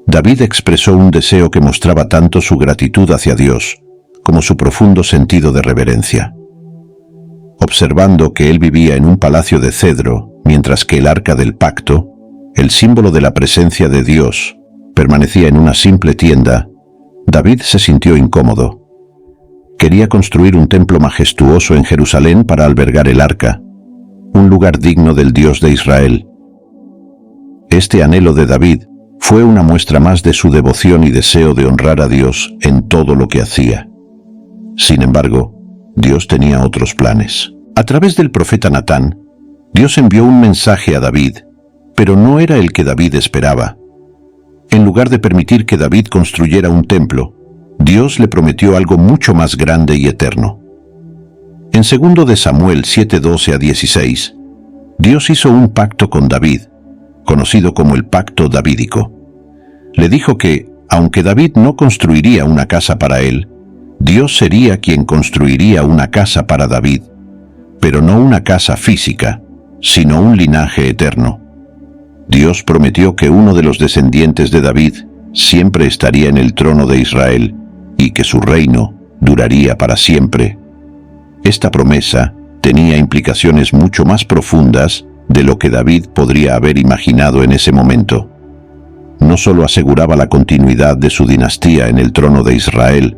Speaker 1: David expresó un deseo que mostraba tanto su gratitud hacia Dios como su profundo sentido de reverencia. Observando que él vivía en un palacio de cedro, mientras que el arca del pacto, el símbolo de la presencia de Dios, permanecía en una simple tienda, David se sintió incómodo. Quería construir un templo majestuoso en Jerusalén para albergar el arca, un lugar digno del Dios de Israel. Este anhelo de David fue una muestra más de su devoción y deseo de honrar a Dios en todo lo que hacía. Sin embargo, Dios tenía otros planes. A través del profeta Natán, Dios envió un mensaje a David, pero no era el que David esperaba. En lugar de permitir que David construyera un templo, Dios le prometió algo mucho más grande y eterno. En 2 de Samuel 7:12 a 16, Dios hizo un pacto con David, conocido como el pacto davídico. Le dijo que, aunque David no construiría una casa para él, Dios sería quien construiría una casa para David, pero no una casa física, sino un linaje eterno. Dios prometió que uno de los descendientes de David siempre estaría en el trono de Israel y que su reino duraría para siempre. Esta promesa tenía implicaciones mucho más profundas de lo que David podría haber imaginado en ese momento. No solo aseguraba la continuidad de su dinastía en el trono de Israel,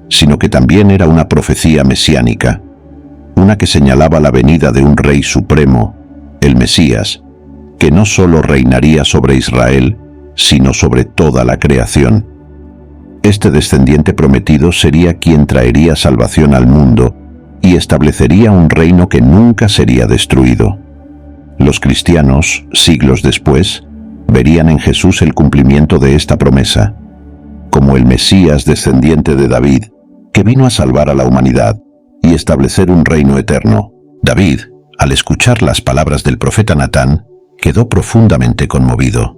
Speaker 1: sino que también era una profecía mesiánica, una que señalaba la venida de un rey supremo, el Mesías, que no solo reinaría sobre Israel, sino sobre toda la creación. Este descendiente prometido sería quien traería salvación al mundo y establecería un reino que nunca sería destruido. Los cristianos, siglos después, verían en Jesús el cumplimiento de esta promesa, como el Mesías descendiente de David, que vino a salvar a la humanidad y establecer un reino eterno. David, al escuchar las palabras del profeta Natán, quedó profundamente conmovido.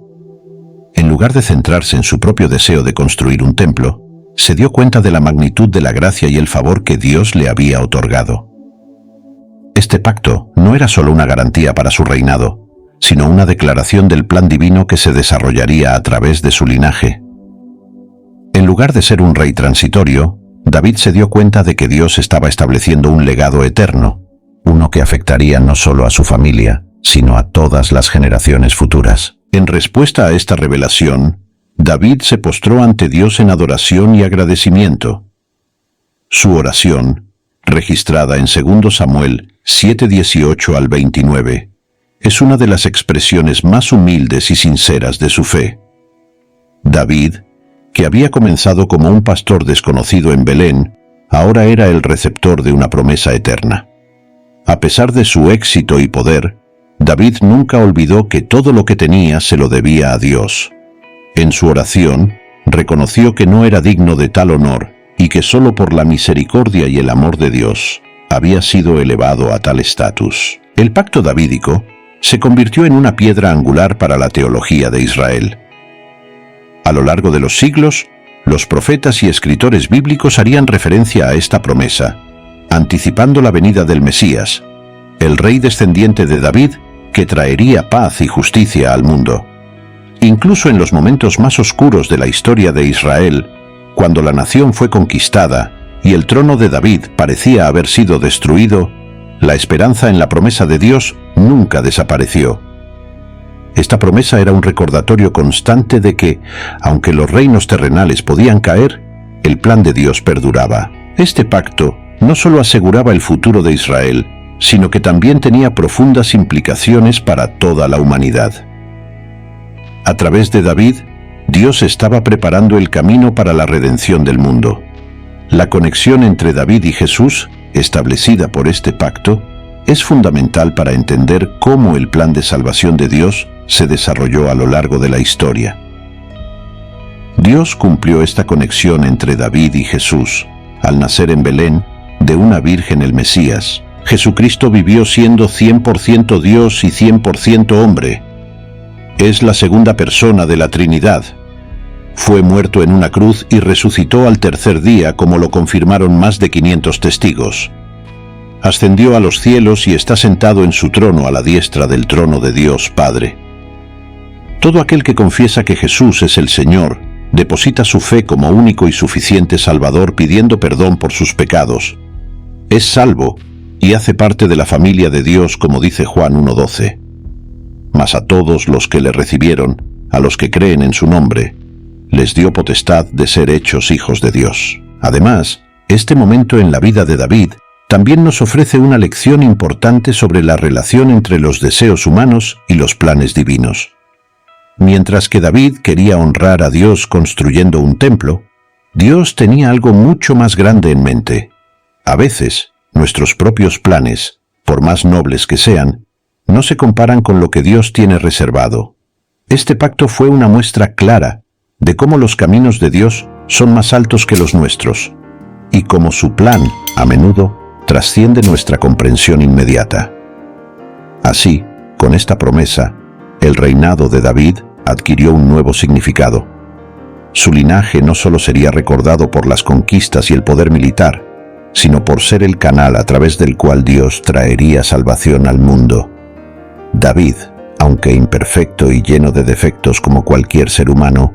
Speaker 1: En lugar de centrarse en su propio deseo de construir un templo, se dio cuenta de la magnitud de la gracia y el favor que Dios le había otorgado. Este pacto no era solo una garantía para su reinado, sino una declaración del plan divino que se desarrollaría a través de su linaje. En lugar de ser un rey transitorio, David se dio cuenta de que Dios estaba estableciendo un legado eterno, uno que afectaría no solo a su familia, sino a todas las generaciones futuras. En respuesta a esta revelación, David se postró ante Dios en adoración y agradecimiento. Su oración, registrada en 2 Samuel 7:18 al 29, es una de las expresiones más humildes y sinceras de su fe. David, que había comenzado como un pastor desconocido en Belén, ahora era el receptor de una promesa eterna. A pesar de su éxito y poder, David nunca olvidó que todo lo que tenía se lo debía a Dios. En su oración, reconoció que no era digno de tal honor y que solo por la misericordia y el amor de Dios había sido elevado a tal estatus. El pacto davídico se convirtió en una piedra angular para la teología de Israel. A lo largo de los siglos, los profetas y escritores bíblicos harían referencia a esta promesa, anticipando la venida del Mesías, el rey descendiente de David, que traería paz y justicia al mundo. Incluso en los momentos más oscuros de la historia de Israel, cuando la nación fue conquistada y el trono de David parecía haber sido destruido, la esperanza en la promesa de Dios nunca desapareció. Esta promesa era un recordatorio constante de que, aunque los reinos terrenales podían caer, el plan de Dios perduraba. Este pacto no solo aseguraba el futuro de Israel, sino que también tenía profundas implicaciones para toda la humanidad. A través de David, Dios estaba preparando el camino para la redención del mundo. La conexión entre David y Jesús, establecida por este pacto, es fundamental para entender cómo el plan de salvación de Dios se desarrolló a lo largo de la historia. Dios cumplió esta conexión entre David y Jesús, al nacer en Belén, de una virgen el Mesías. Jesucristo vivió siendo 100% Dios y 100% hombre. Es la segunda persona de la Trinidad. Fue muerto en una cruz y resucitó al tercer día, como lo confirmaron más de 500 testigos. Ascendió a los cielos y está sentado en su trono a la diestra del trono de Dios Padre. Todo aquel que confiesa que Jesús es el Señor, deposita su fe como único y suficiente Salvador pidiendo perdón por sus pecados. Es salvo y hace parte de la familia de Dios, como dice Juan 1:12. Mas a todos los que le recibieron, a los que creen en su nombre, les dio potestad de ser hechos hijos de Dios. Además, este momento en la vida de David también nos ofrece una lección importante sobre la relación entre los deseos humanos y los planes divinos. Mientras que David quería honrar a Dios construyendo un templo, Dios tenía algo mucho más grande en mente: A veces, nuestros propios planes, por más nobles que sean, no se comparan con lo que Dios tiene reservado. Este pacto fue una muestra clara de cómo los caminos de Dios son más altos que los nuestros, y cómo su plan, a menudo, trasciende nuestra comprensión inmediata. Así, con esta promesa, el reinado de David adquirió un nuevo significado. Su linaje no solo sería recordado por las conquistas y el poder militar, sino por ser el canal a través del cual Dios traería salvación al mundo. David, aunque imperfecto y lleno de defectos como cualquier ser humano,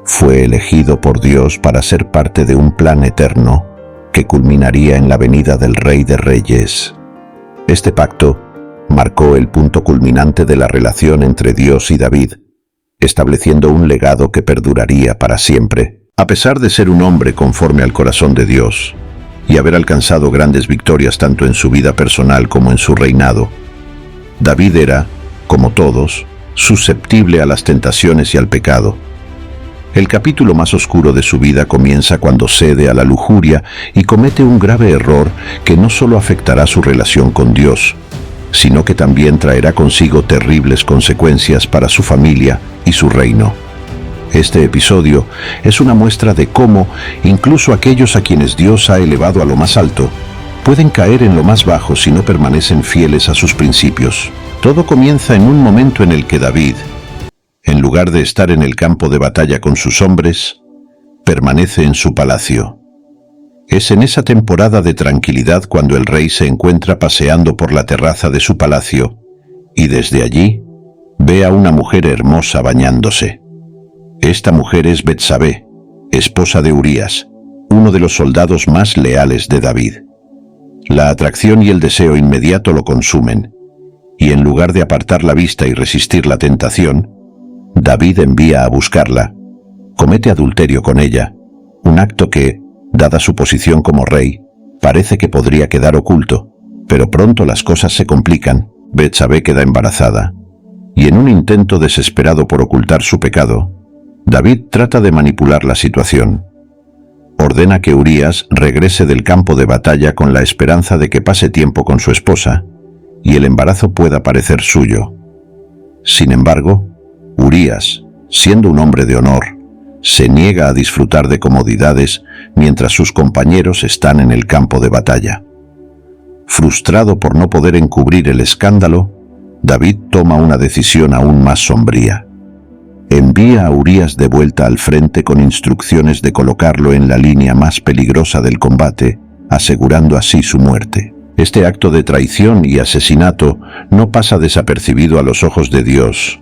Speaker 1: fue elegido por Dios para ser parte de un plan eterno que culminaría en la venida del Rey de Reyes. Este pacto marcó el punto culminante de la relación entre Dios y David, estableciendo un legado que perduraría para siempre. A pesar de ser un hombre conforme al corazón de Dios y haber alcanzado grandes victorias tanto en su vida personal como en su reinado, David era, como todos, susceptible a las tentaciones y al pecado. El capítulo más oscuro de su vida comienza cuando cede a la lujuria y comete un grave error que no solo afectará su relación con Dios, sino que también traerá consigo terribles consecuencias para su familia y su reino. Este episodio es una muestra de cómo, incluso aquellos a quienes Dios ha elevado a lo más alto, pueden caer en lo más bajo si no permanecen fieles a sus principios. Todo comienza en un momento en el que David, en lugar de estar en el campo de batalla con sus hombres, permanece en su palacio. Es en esa temporada de tranquilidad cuando el rey se encuentra paseando por la terraza de su palacio y desde allí ve a una mujer hermosa bañándose. Esta mujer es Betsabé, esposa de Urías, uno de los soldados más leales de David. La atracción y el deseo inmediato lo consumen, y en lugar de apartar la vista y resistir la tentación, David envía a buscarla, comete adulterio con ella, un acto que, dada su posición como rey, parece que podría quedar oculto, pero pronto las cosas se complican. Betsabé queda embarazada, y en un intento desesperado por ocultar su pecado, David trata de manipular la situación. Ordena que Urías regrese del campo de batalla con la esperanza de que pase tiempo con su esposa y el embarazo pueda parecer suyo. Sin embargo, Urías, siendo un hombre de honor, se niega a disfrutar de comodidades mientras sus compañeros están en el campo de batalla. Frustrado por no poder encubrir el escándalo, David toma una decisión aún más sombría. Envía a Urías de vuelta al frente con instrucciones de colocarlo en la línea más peligrosa del combate, asegurando así su muerte. Este acto de traición y asesinato no pasa desapercibido a los ojos de Dios.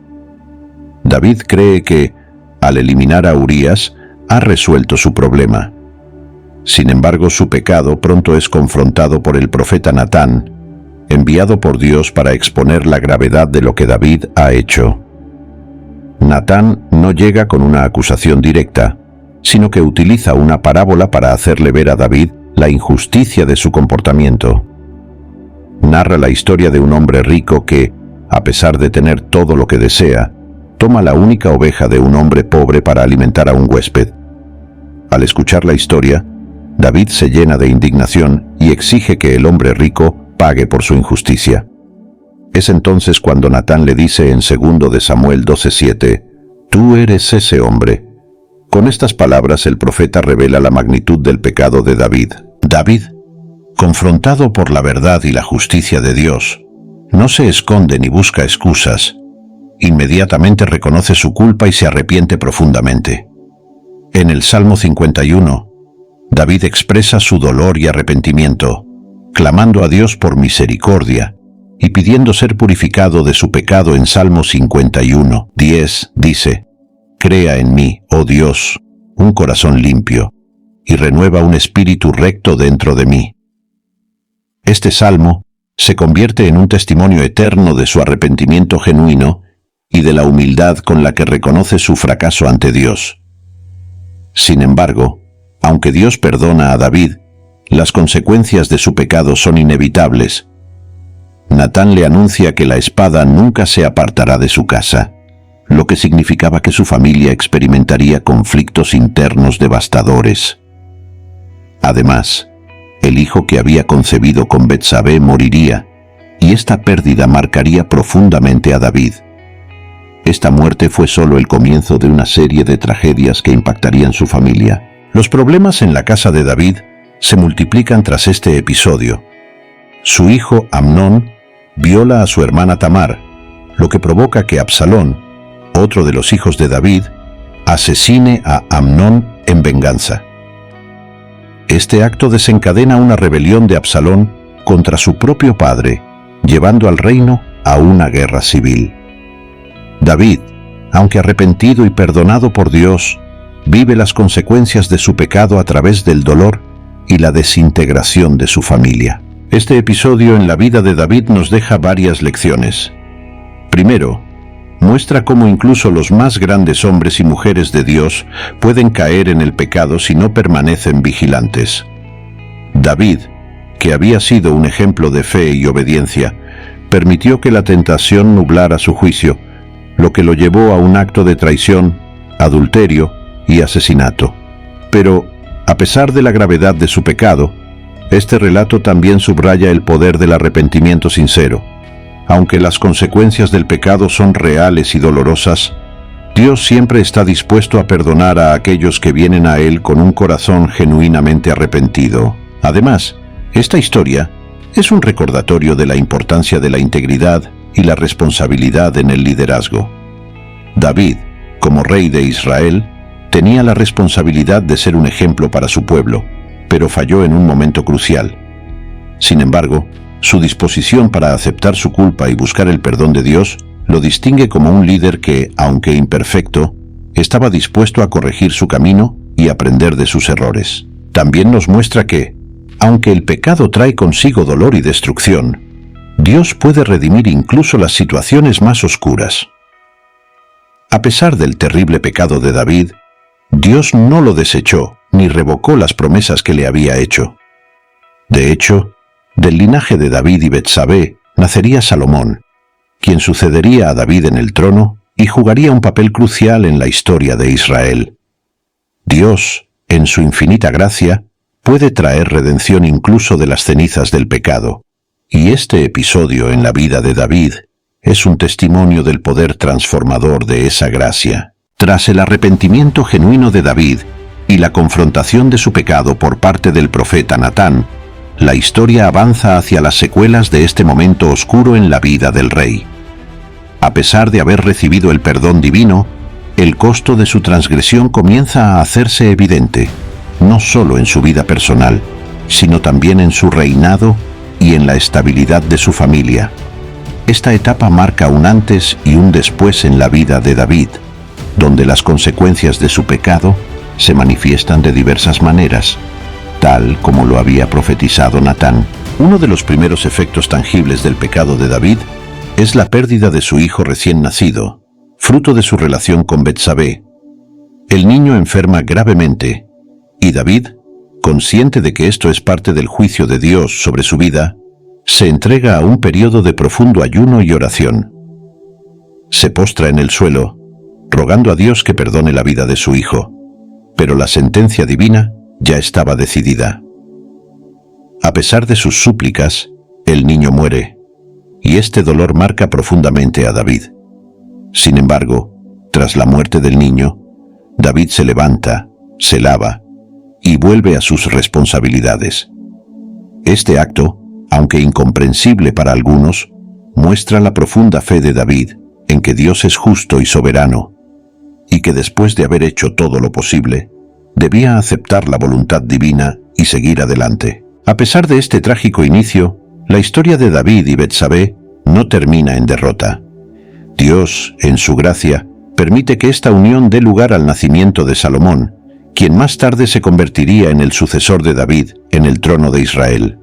Speaker 1: David cree que, al eliminar a Urías, ha resuelto su problema. Sin embargo, su pecado pronto es confrontado por el profeta Natán, enviado por Dios para exponer la gravedad de lo que David ha hecho. Natán no llega con una acusación directa, sino que utiliza una parábola para hacerle ver a David la injusticia de su comportamiento. Narra la historia de un hombre rico que, a pesar de tener todo lo que desea, toma la única oveja de un hombre pobre para alimentar a un huésped. Al escuchar la historia, David se llena de indignación y exige que el hombre rico pague por su injusticia. Es entonces cuando Natán le dice en 2 de Samuel 12:7, «Tú eres ese hombre». Con estas palabras el profeta revela la magnitud del pecado de David. David, confrontado por la verdad y la justicia de Dios, no se esconde ni busca excusas. Inmediatamente reconoce su culpa y se arrepiente profundamente. En el Salmo 51, David expresa su dolor y arrepentimiento, clamando a Dios por misericordia y pidiendo ser purificado de su pecado. En Salmo 51:10 dice, «Crea en mí, oh Dios, un corazón limpio, y renueva un espíritu recto dentro de mí». Este salmo se convierte en un testimonio eterno de su arrepentimiento genuino y de la humildad con la que reconoce su fracaso ante Dios. Sin embargo, aunque Dios perdona a David, las consecuencias de su pecado son inevitables. Natán le anuncia que la espada nunca se apartará de su casa, lo que significaba que su familia experimentaría conflictos internos devastadores. Además, el hijo que había concebido con Betsabé moriría, y esta pérdida marcaría profundamente a David. Esta muerte fue solo el comienzo de una serie de tragedias que impactarían su familia. Los problemas en la casa de David se multiplican tras este episodio. Su hijo Amnón viola a su hermana Tamar, lo que provoca que Absalón, otro de los hijos de David, asesine a Amnón en venganza. Este acto desencadena una rebelión de Absalón contra su propio padre, llevando al reino a una guerra civil. David, aunque arrepentido y perdonado por Dios, vive las consecuencias de su pecado a través del dolor y la desintegración de su familia. Este episodio en la vida de David nos deja varias lecciones. Primero, muestra cómo incluso los más grandes hombres y mujeres de Dios pueden caer en el pecado si no permanecen vigilantes. David, que había sido un ejemplo de fe y obediencia, permitió que la tentación nublara su juicio, lo que lo llevó a un acto de traición, adulterio y asesinato. Pero, a pesar de la gravedad de su pecado, este relato también subraya el poder del arrepentimiento sincero. Aunque las consecuencias del pecado son reales y dolorosas, Dios siempre está dispuesto a perdonar a aquellos que vienen a Él con un corazón genuinamente arrepentido. Además, esta historia es un recordatorio de la importancia de la integridad y la responsabilidad en el liderazgo. David, como rey de Israel, tenía la responsabilidad de ser un ejemplo para su pueblo, pero falló en un momento crucial. Sin embargo, su disposición para aceptar su culpa y buscar el perdón de Dios lo distingue como un líder que, aunque imperfecto, estaba dispuesto a corregir su camino y aprender de sus errores. También nos muestra que, aunque el pecado trae consigo dolor y destrucción, Dios puede redimir incluso las situaciones más oscuras. A pesar del terrible pecado de David, Dios no lo desechó ni revocó las promesas que le había hecho. De hecho, del linaje de David y Betsabé nacería Salomón, quien sucedería a David en el trono y jugaría un papel crucial en la historia de Israel. Dios, en su infinita gracia, puede traer redención incluso de las cenizas del pecado, y este episodio en la vida de David es un testimonio del poder transformador de esa gracia. Tras el arrepentimiento genuino de David y la confrontación de su pecado por parte del profeta Natán, la historia avanza hacia las secuelas de este momento oscuro en la vida del rey. A pesar de haber recibido el perdón divino, el costo de su transgresión comienza a hacerse evidente, no solo en su vida personal, sino también en su reinado y en la estabilidad de su familia. Esta etapa marca un antes y un después en la vida de David, donde las consecuencias de su pecado se manifiestan de diversas maneras, tal como lo había profetizado Natán. Uno de los primeros efectos tangibles del pecado de David es la pérdida de su hijo recién nacido, fruto de su relación con Betsabé. El niño enferma gravemente, y David, consciente de que esto es parte del juicio de Dios sobre su vida, se entrega a un periodo de profundo ayuno y oración. Se postra en el suelo, rogando a Dios que perdone la vida de su hijo, pero la sentencia divina ya estaba decidida. A pesar de sus súplicas, el niño muere, y este dolor marca profundamente a David. Sin embargo, tras la muerte del niño, David se levanta, se lava y vuelve a sus responsabilidades. Este acto, aunque incomprensible para algunos, muestra la profunda fe de David en que Dios es justo y soberano, y que después de haber hecho todo lo posible, debía aceptar la voluntad divina y seguir adelante. A pesar de este trágico inicio, la historia de David y Betsabé no termina en derrota. Dios, en su gracia, permite que esta unión dé lugar al nacimiento de Salomón, quien más tarde se convertiría en el sucesor de David en el trono de Israel.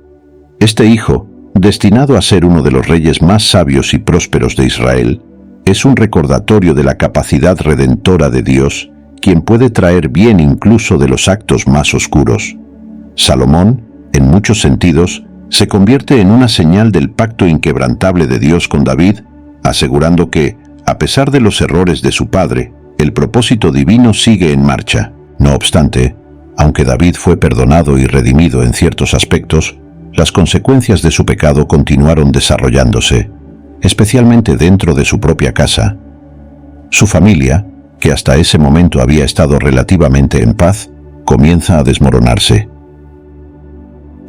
Speaker 1: Este hijo, destinado a ser uno de los reyes más sabios y prósperos de Israel, es un recordatorio de la capacidad redentora de Dios, quien puede traer bien incluso de los actos más oscuros. Salomón, en muchos sentidos, se convierte en una señal del pacto inquebrantable de Dios con David, asegurando que, a pesar de los errores de su padre, el propósito divino sigue en marcha. No obstante, Aunque David fue perdonado y redimido en ciertos aspectos, las consecuencias de su pecado continuaron desarrollándose, especialmente dentro de su propia casa. Su familia, que hasta ese momento había estado relativamente en paz, comienza a desmoronarse.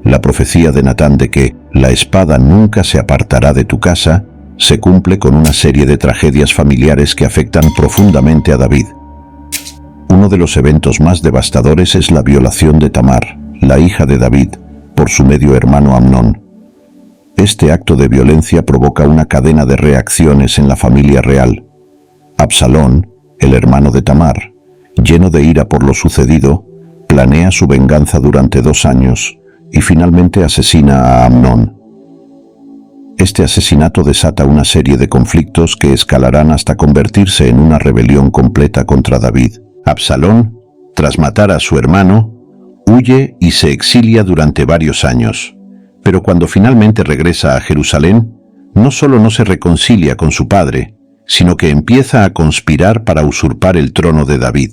Speaker 1: La profecía de Natán de que la espada nunca se apartará de tu casa se cumple con una serie de tragedias familiares que afectan profundamente a David. Uno de los eventos más devastadores es la violación de Tamar, la hija de David, por su medio hermano Amnón. Este acto de violencia provoca una cadena de reacciones en la familia real. Absalón, el hermano de Tamar, lleno de ira por lo sucedido, planea su venganza durante 2 años y finalmente asesina a Amnón. Este asesinato desata una serie de conflictos que escalarán hasta convertirse en una rebelión completa contra David. Absalón, tras matar a su hermano, huye y se exilia durante varios años, pero cuando finalmente regresa a Jerusalén, no solo no se reconcilia con su padre, sino que empieza a conspirar para usurpar el trono de David.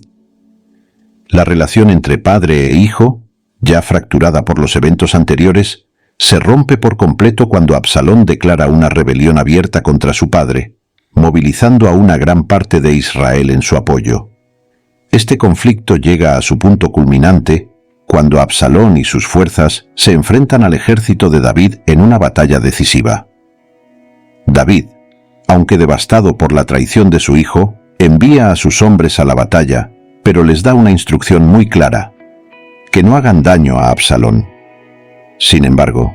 Speaker 1: La relación entre padre e hijo, ya fracturada por los eventos anteriores, se rompe por completo cuando Absalón declara una rebelión abierta contra su padre, movilizando a una gran parte de Israel en su apoyo. Este conflicto llega a su punto culminante cuando Absalón y sus fuerzas se enfrentan al ejército de David en una batalla decisiva. David, aunque devastado por la traición de su hijo, envía a sus hombres a la batalla, pero les da una instrucción muy clara: que no hagan daño a Absalón. Sin embargo,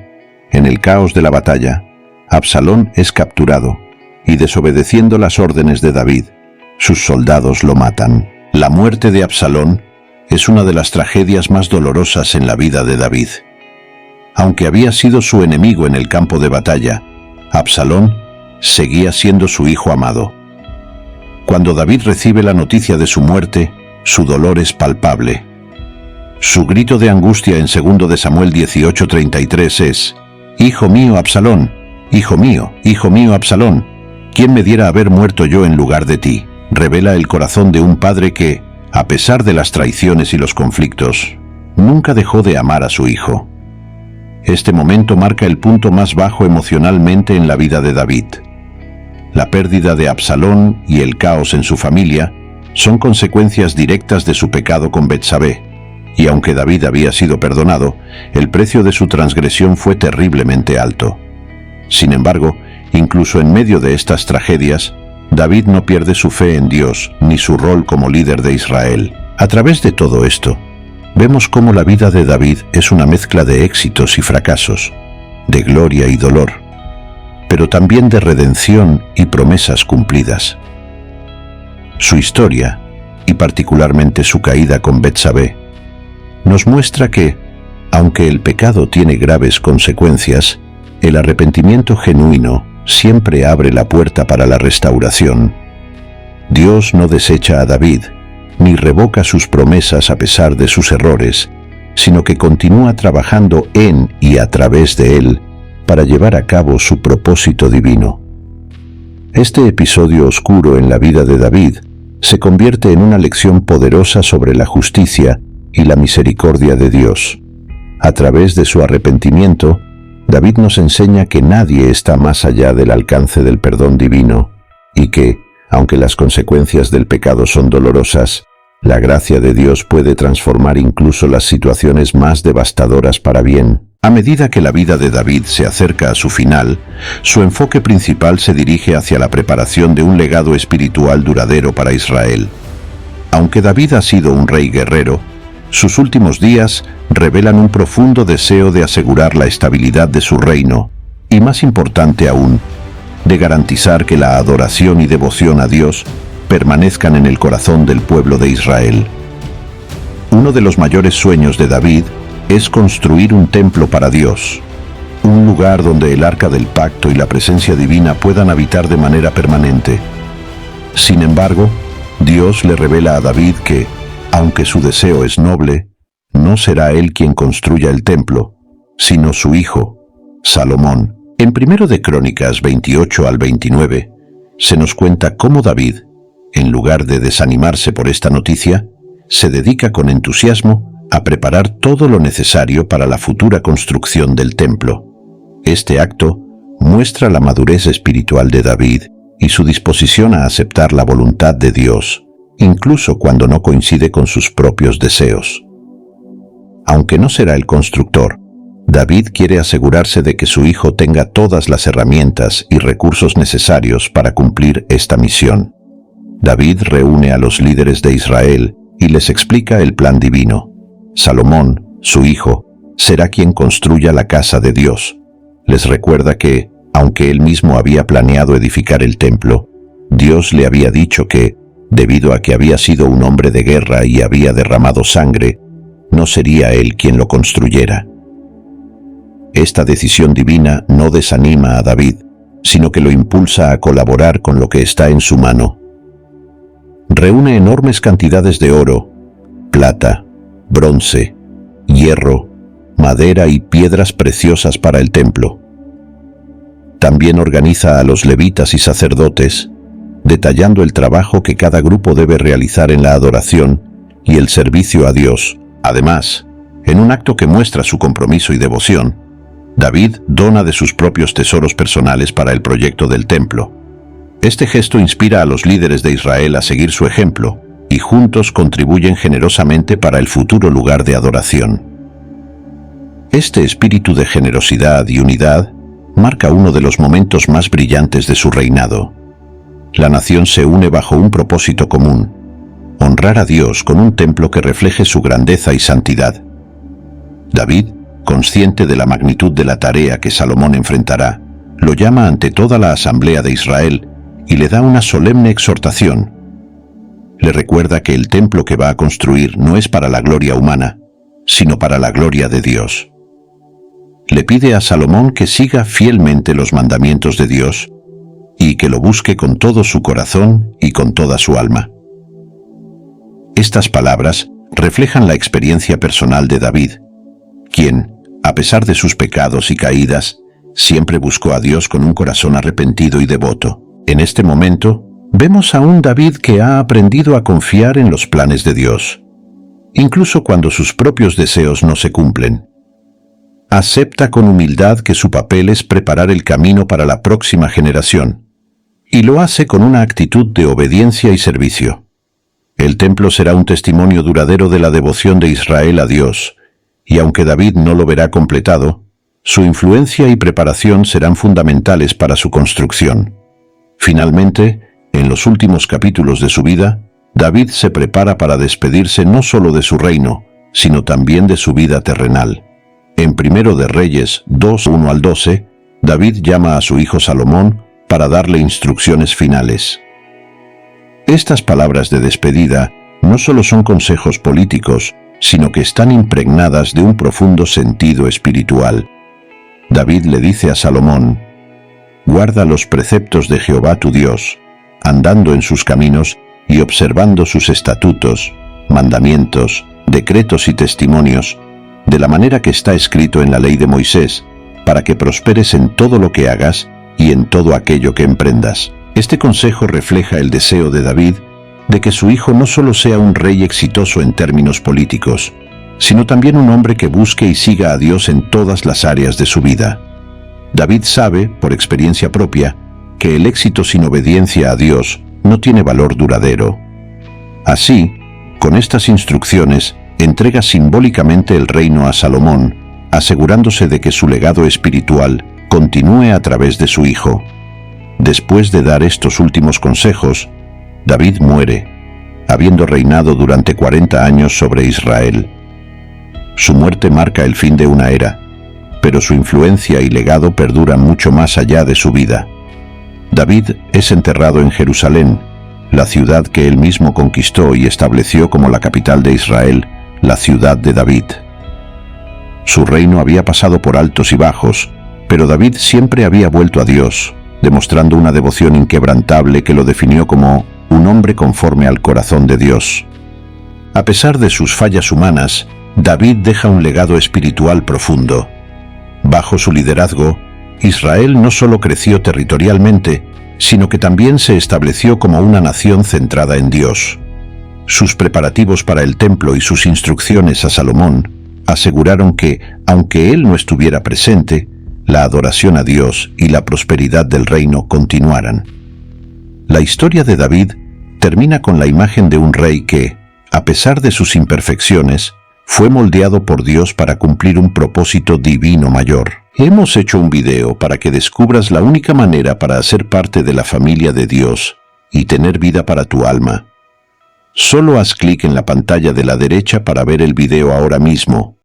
Speaker 1: en el caos de la batalla, Absalón es capturado y, desobedeciendo las órdenes de David, sus soldados lo matan. La muerte de Absalón es una de las tragedias más dolorosas en la vida de David. Aunque había sido su enemigo en el campo de batalla, Absalón seguía siendo su hijo amado. Cuando David recibe la noticia de su muerte, su dolor es palpable. Su grito de angustia en 2 de Samuel 18:33 es: «Hijo mío, Absalón, hijo mío, Absalón, ¿quién me diera haber muerto yo en lugar de ti?». Revela el corazón de un padre que, a pesar de las traiciones y los conflictos, nunca dejó de amar a su hijo. Este momento marca el punto más bajo emocionalmente en la vida de David. La pérdida de Absalón y el caos en su familia son consecuencias directas de su pecado con Betsabé, y aunque David había sido perdonado, el precio de su transgresión fue terriblemente alto. Sin embargo, incluso en medio de estas tragedias, David no pierde su fe en Dios ni su rol como líder de Israel. A través de todo esto, vemos cómo la vida de David es una mezcla de éxitos y fracasos, de gloria y dolor, pero también de redención y promesas cumplidas. Su historia, y particularmente su caída con Betsabé, nos muestra que, aunque el pecado tiene graves consecuencias, el arrepentimiento genuino siempre abre la puerta para la restauración. Dios no desecha a David, ni revoca sus promesas a pesar de sus errores, sino que continúa trabajando en y a través de él para llevar a cabo su propósito divino. Este episodio oscuro en la vida de David se convierte en una lección poderosa sobre la justicia y la misericordia de Dios. A través de su arrepentimiento, David nos enseña que nadie está más allá del alcance del perdón divino y que, aunque las consecuencias del pecado son dolorosas, la gracia de Dios puede transformar incluso las situaciones más devastadoras para bien. A medida que la vida de David se acerca a su final, su enfoque principal se dirige hacia la preparación de un legado espiritual duradero para Israel. Aunque David ha sido un rey guerrero, sus últimos días revelan un profundo deseo de asegurar la estabilidad de su reino y, más importante aún, de garantizar que la adoración y devoción a Dios permanezcan en el corazón del pueblo de Israel. Uno de los mayores sueños de David es construir un templo para Dios, un lugar donde el arca del pacto y la presencia divina puedan habitar de manera permanente. Sin embargo, Dios le revela a David que, aunque su deseo es noble, no será él quien construya el templo, sino su hijo, Salomón. En 1 de Crónicas 28 al 29, se nos cuenta cómo David, en lugar de desanimarse por esta noticia, se dedica con entusiasmo a preparar todo lo necesario para la futura construcción del templo. Este acto muestra la madurez espiritual de David y su disposición a aceptar la voluntad de Dios, incluso cuando no coincide con sus propios deseos. Aunque no será el constructor, David quiere asegurarse de que su hijo tenga todas las herramientas y recursos necesarios para cumplir esta misión. David reúne a los líderes de Israel y les explica el plan divino. Salomón, su hijo, será quien construya la casa de Dios. Les recuerda que, aunque él mismo había planeado edificar el templo, Dios le había dicho que, debido a que había sido un hombre de guerra y había derramado sangre, no sería él quien lo construyera. Esta decisión divina no desanima a David, sino que lo impulsa a colaborar con lo que está en su mano. Reúne enormes cantidades de oro, plata, bronce, hierro, madera y piedras preciosas para el templo. También organiza a los levitas y sacerdotes, detallando el trabajo que cada grupo debe realizar en la adoración y el servicio a Dios. Además, en un acto que muestra su compromiso y devoción, David dona de sus propios tesoros personales para el proyecto del templo. Este gesto inspira a los líderes de Israel a seguir su ejemplo y juntos contribuyen generosamente para el futuro lugar de adoración. Este espíritu de generosidad y unidad marca uno de los momentos más brillantes de su reinado. La nación se une bajo un propósito común: honrar a Dios con un templo que refleje su grandeza y santidad. David, consciente de la magnitud de la tarea que Salomón enfrentará, lo llama ante toda la asamblea de Israel y le da una solemne exhortación. Le recuerda que el templo que va a construir no es para la gloria humana, sino para la gloria de Dios. Le pide a Salomón que siga fielmente los mandamientos de Dios y que lo busque con todo su corazón y con toda su alma. Estas palabras reflejan la experiencia personal de David, quien, a pesar de sus pecados y caídas, siempre buscó a Dios con un corazón arrepentido y devoto. En este momento, vemos a un David que ha aprendido a confiar en los planes de Dios, incluso cuando sus propios deseos no se cumplen. Acepta con humildad que su papel es preparar el camino para la próxima generación, y lo hace con una actitud de obediencia y servicio. El templo será un testimonio duradero de la devoción de Israel a Dios, y aunque David no lo verá completado, su influencia y preparación serán fundamentales para su construcción. Finalmente, en los últimos capítulos de su vida, David se prepara para despedirse no solo de su reino, sino también de su vida terrenal. En 1 de Reyes 2:1-12, David llama a su hijo Salomón para darle instrucciones finales. Estas palabras de despedida no solo son consejos políticos, sino que están impregnadas de un profundo sentido espiritual. David le dice a Salomón: guarda los preceptos de Jehová tu Dios, andando en sus caminos y observando sus estatutos, mandamientos, decretos y testimonios, de la manera que está escrito en la ley de Moisés, para que prosperes en todo lo que hagas y en todo aquello que emprendas. Este consejo refleja el deseo de David de que su hijo no solo sea un rey exitoso en términos políticos, sino también un hombre que busque y siga a Dios en todas las áreas de su vida. David sabe, por experiencia propia, que el éxito sin obediencia a Dios no tiene valor duradero. Así, con estas instrucciones, entrega simbólicamente el reino a Salomón, asegurándose de que su legado espiritual continúe a través de su hijo. Después de dar estos últimos consejos, David muere, habiendo reinado durante 40 años sobre Israel. Su muerte marca el fin de una era, pero su influencia y legado perduran mucho más allá de su vida. David es enterrado en Jerusalén, la ciudad que él mismo conquistó y estableció como la capital de Israel, la ciudad de David. Su reino había pasado por altos y bajos, pero David siempre había vuelto a Dios, demostrando una devoción inquebrantable que lo definió como un hombre conforme al corazón de Dios. A pesar de sus fallas humanas, David deja un legado espiritual profundo. Bajo su liderazgo, Israel no solo creció territorialmente, sino que también se estableció como una nación centrada en Dios. Sus preparativos para el templo y sus instrucciones a Salomón aseguraron que, aunque él no estuviera presente, la adoración a Dios y la prosperidad del reino continuaran. La historia de David termina con la imagen de un rey que, a pesar de sus imperfecciones, fue moldeado por Dios para cumplir un propósito divino mayor. Hemos hecho un video para que descubras la única manera para hacer parte de la familia de Dios y tener vida para tu alma. Solo haz clic en la pantalla de la derecha para ver el video ahora mismo